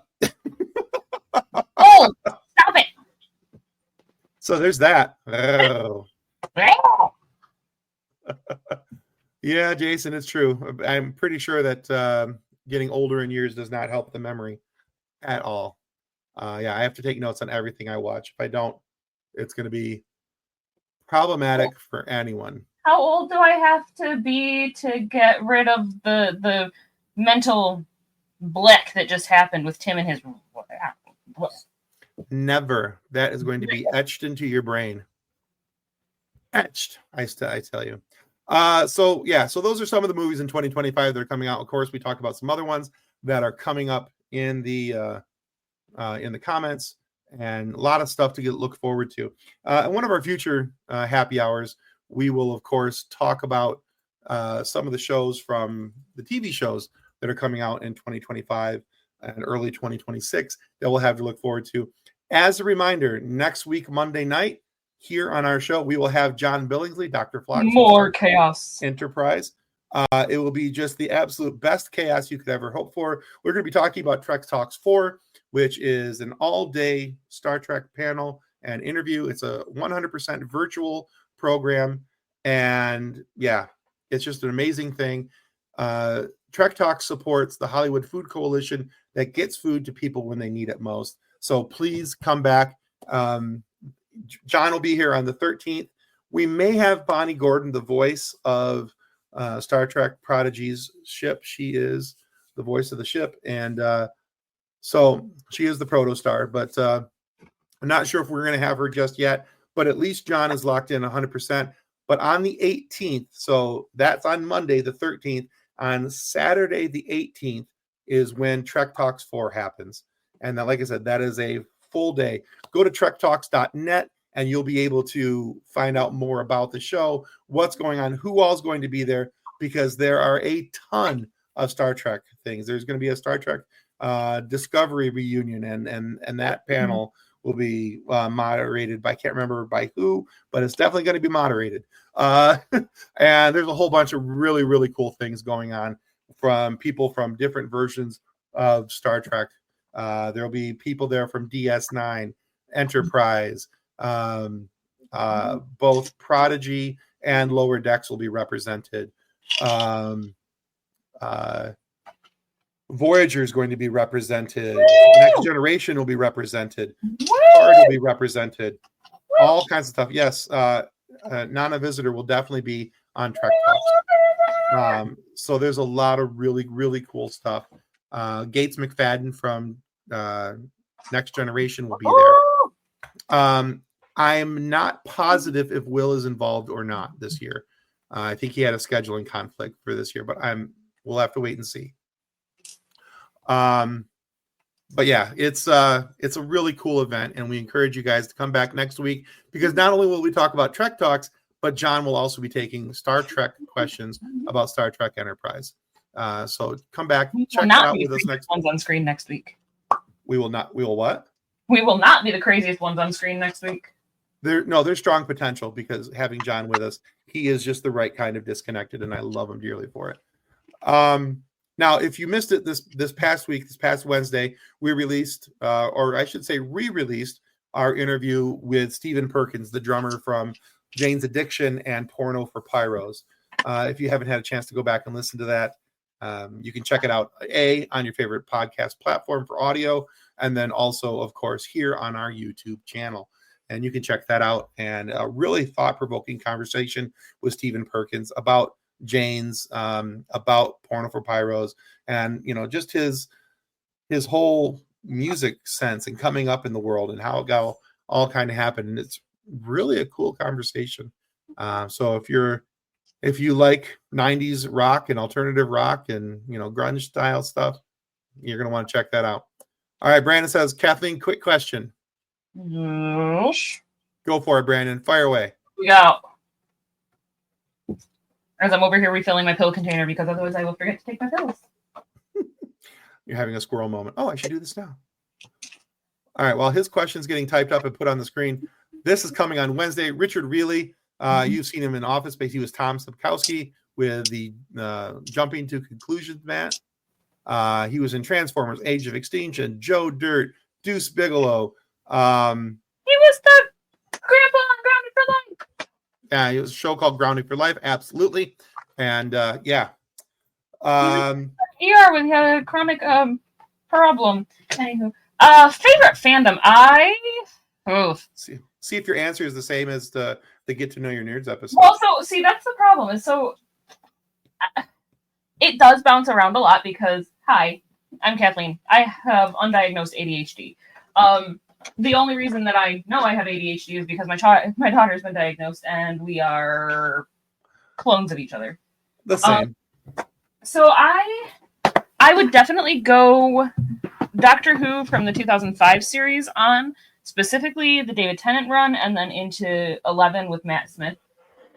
Oh, stop it. So there's that. Oh. Yeah, Jason, it's true. I'm pretty sure that getting older in years does not help the memory at all. Yeah, I have to take notes on everything I watch. If I don't, it's going to be problematic for anyone. How old do I have to be to get rid of the mental blick that just happened with Tim and his... Never. That is going to be etched into your brain. Etched, I tell you. So those are some of the movies in 2025 that are coming out. Of course, we talk about some other ones that are coming up in the comments, and a lot of stuff to look forward to. And one of our future happy hours, we will of course talk about some of the shows from the TV shows that are coming out in 2025 and early 2026 that we'll have to look forward to. As a reminder, next week, Monday night, here on our show, we will have John Billingsley, Dr. Flock. More chaos. Enterprise. It will be just the absolute best chaos you could ever hope for. We're going to be talking about Trek Talks 4, which is an all-day Star Trek panel and interview. It's a 100% virtual program. And yeah, it's just an amazing thing. Trek Talks supports the Hollywood Food Coalition that gets food to people when they need it most. So please come back. John will be here on the 13th. We may have Bonnie Gordon, the voice of Star Trek Prodigy's ship. She is the voice of the ship. And so she is the protostar, but I'm not sure if we're going to have her just yet, but at least John is locked in 100%. But on the 18th, so that's on Monday, the 13th, on Saturday, the 18th is when Trek Talks 4 happens. And that, like I said, that is a full day. Go to trektalks.net and you'll be able to find out more about the show, what's going on, who all's going to be there, because there are a ton of Star Trek things. There's going to be a Star Trek Discovery reunion, and that panel will be moderated by, I can't remember by who, but it's definitely going to be moderated. And there's a whole bunch of really, really cool things going on from people from different versions of Star Trek. There'll be people there from DS9, Enterprise, both Prodigy and Lower Decks will be represented. Voyager is going to be represented. Next Generation will be represented. Picard will be represented. All kinds of stuff. Yes, Nana Visitor will definitely be on Trek Talks. So there's a lot of really, really cool stuff. Gates McFadden from Next Generation will be there. I'm not positive if Will is involved or not this year. I think he had a scheduling conflict for this year, but we'll have to wait and see. But yeah, it's a really cool event, and we encourage you guys to come back next week, because not only will we talk about Trek Talks, but John will also be taking Star Trek questions about Star Trek Enterprise. So come back, check that out with us next week. On screen next week. We will not. We will what? We will not be the craziest ones on screen next week. There's strong potential, because having John with us, he is just the right kind of disconnected, and I love him dearly for it. Now, if you missed it this past week, this past Wednesday, we released, or I should say re-released, our interview with Stephen Perkins, the drummer from Jane's Addiction and Porno for Pyros. If you haven't had a chance to go back and listen to that, you can check it out, on your favorite podcast platform for audio, and then also, of course, here on our YouTube channel. And you can check that out. And a really thought-provoking conversation with Stephen Perkins about Jane's, about Porno for Pyros, and just his whole music sense and coming up in the world, and how it got all kind of happened. And it's really a cool conversation. So if you like 90s rock and alternative rock and grunge style stuff, you're gonna want to check that out. All right, Brandon says, Kathleen, quick question. Yes. Go for it, Brandon. Fire away. Yeah. As I'm over here refilling my pill container, because otherwise I will forget to take my pills. You're having a squirrel moment. Oh, I should do this now. All right. Well, his question's getting typed up and put on the screen. This is coming on Wednesday. Richard Reilly, you've seen him in Office Space. He was Tom Sapkowski with the Jumping to Conclusions mat. He was in Transformers: Age of Extinction, Joe Dirt, Deuce Bigelow. He was the grandpa on Grounded for Life. Yeah, it was a show called Grounded for Life. Absolutely. And yeah. ER with a chronic problem. Anywho. Favorite fandom. See if your answer is the same as the Get to Know Your Nerds episode. Well, so see, that's the problem. It does bounce around a lot, because hi, I'm Kathleen. I have undiagnosed ADHD. The only reason that I know I have ADHD is because my daughter's been diagnosed, and we are clones of each other. The same. So I would definitely go Doctor Who from the 2005 series on, specifically the David Tennant run, and then into 11 with Matt Smith.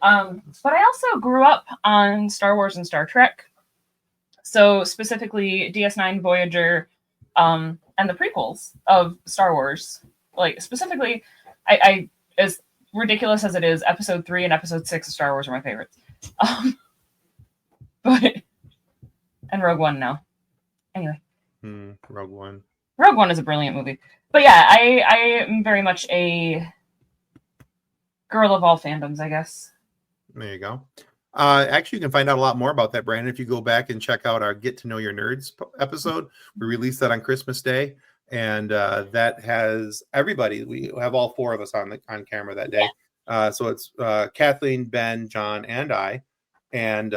But I also grew up on Star Wars and Star Trek. So specifically DS9, Voyager, and the prequels of Star Wars. Like, specifically, I as ridiculous as it is, Episode 3 and Episode 6 of Star Wars are my favorites. And Rogue One now. Anyway. Rogue One. Rogue One is a brilliant movie. But yeah, I am very much a girl of all fandoms, I guess. There you go. Actually, you can find out a lot more about that, Brandon, if you go back and check out our Get to Know Your Nerds episode. We released that on Christmas Day, and that has everybody. We have all four of us on camera that day. Yeah. So it's Kathleen, Ben, John, and I. And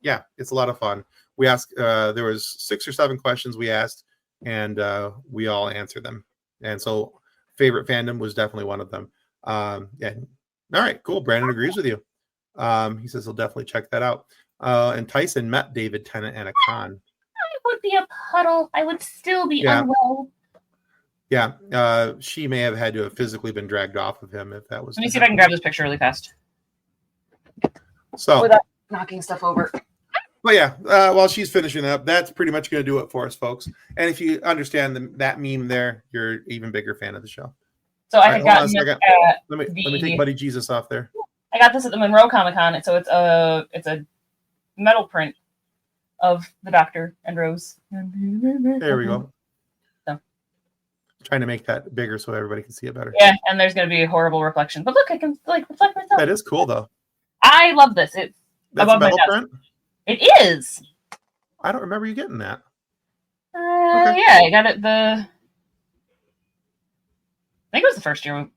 yeah, it's a lot of fun. We asked, there was 6 or 7 questions we asked, and we all answered them. And so favorite fandom was definitely one of them. Yeah. All right, cool. Brandon agrees with you. He says he'll definitely check that out. And Tyson met David Tennant at a con. I would be a puddle. I would still be unwell. Yeah. She may have had to have physically been dragged off of him if that was. Let me see if I can grab this picture really fast. So without knocking stuff over. But yeah, while she's finishing up, that's pretty much going to do it for us, folks. And if you understand that meme there, you're an even bigger fan of the show. So I had gotten this let me take Buddy Jesus off there. I got this at the Monroe Comic Con, so it's a metal print of the Doctor and Rose. There we go. So. Trying to make that bigger so everybody can see it better. Yeah, and there's going to be a horrible reflection. But look, I can reflect myself. That is cool, though. I love this. It's That's a metal print? It is. I don't remember you getting that. Okay. Yeah, I got it I think it was the first year.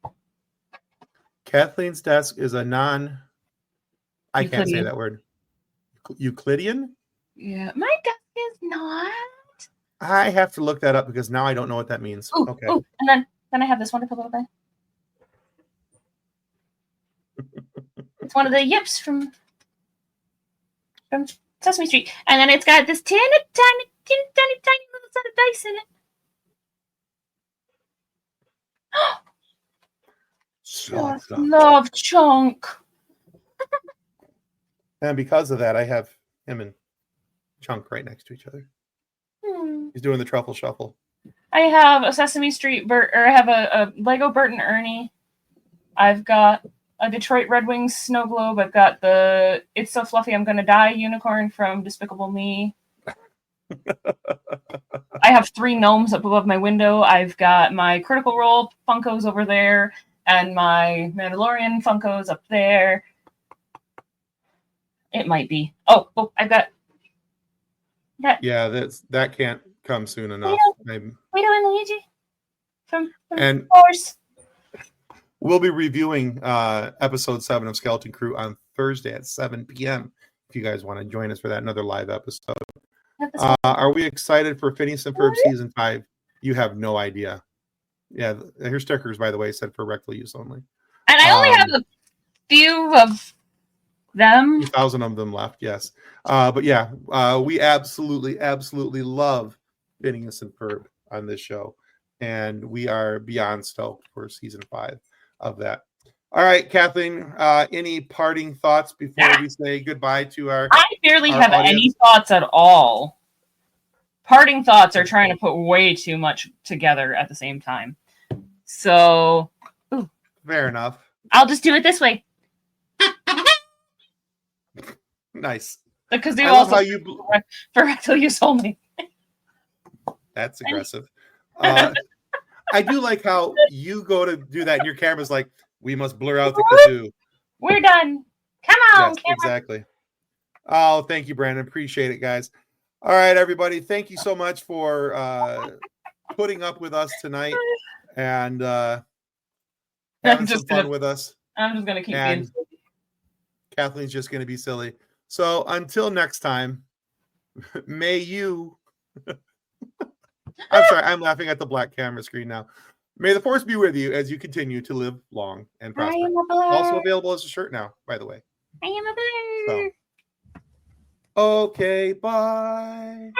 Kathleen's desk is a I can't say that word. Euclidean? Yeah, my desk is not. I have to look that up because now I don't know what that means. Ooh, okay. Ooh. And then I have this wonderful little bed. It's one of the yips from Sesame Street. And then it's got this tiny little set of dice in it. Just love Chunk. And because of that, I have him and Chunk right next to each other. He's doing the truffle shuffle. I have a Sesame Street I have a Lego Bert and Ernie. I've got a Detroit Red Wings snow globe. I've got the It's So Fluffy I'm Gonna Die unicorn from Despicable Me. I have 3 gnomes up above my window. I've got my Critical Role Funkos over there, and my Mandalorian Funkos up there. It might be. Oh, I've got that. Yeah, that can't come soon enough. Guido and Luigi from and Force. We'll be reviewing episode 7 of Skeleton Crew on Thursday at 7 p.m. If you guys want to join us for that, another live episode. Are we excited for Phineas and Ferb season 5? You have no idea. Yeah, here's stickers, by the way, said for rectal use only. And I only have a few of them. 2,000 of them left, yes. But yeah, we absolutely love Phineas and Ferb on this show. And we are beyond stoked for season 5 of that. All right, Kathleen, any parting thoughts before we say goodbye to our I barely have audience? Any thoughts at all. Parting thoughts are trying to put way too much together at the same time. So, fair enough. I'll just do it this way. Nice. Because they I also love how you for rectal use only. That's aggressive. I do like how you go to do that and your camera's like, we must blur out the kazoo. We're done. Come on, yes, camera. Exactly. Oh, thank you, Brandon. Appreciate it, guys. All right, everybody. Thank you so much for putting up with us tonight and having some fun with us. I'm just going to keep being silly. Kathleen's just going to be silly. So until next time, may you... I'm sorry, I'm laughing at the black camera screen now. May the force be with you as you continue to live long and prosper. I am a blur. Also available as a shirt now, by the way. I am a blur. So, okay, bye.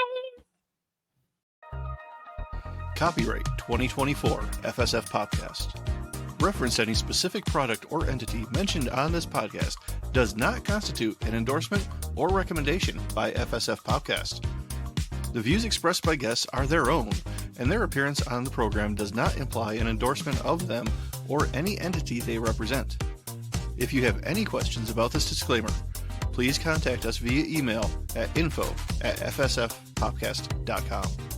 Copyright 2024 FSF PopCast. Reference any specific product or entity mentioned on this podcast does not constitute an endorsement or recommendation by FSF PopCast. The views expressed by guests are their own, and their appearance on the program does not imply an endorsement of them or any entity they represent. If you have any questions about this disclaimer, please contact us via email at info@fsfpopcast.com.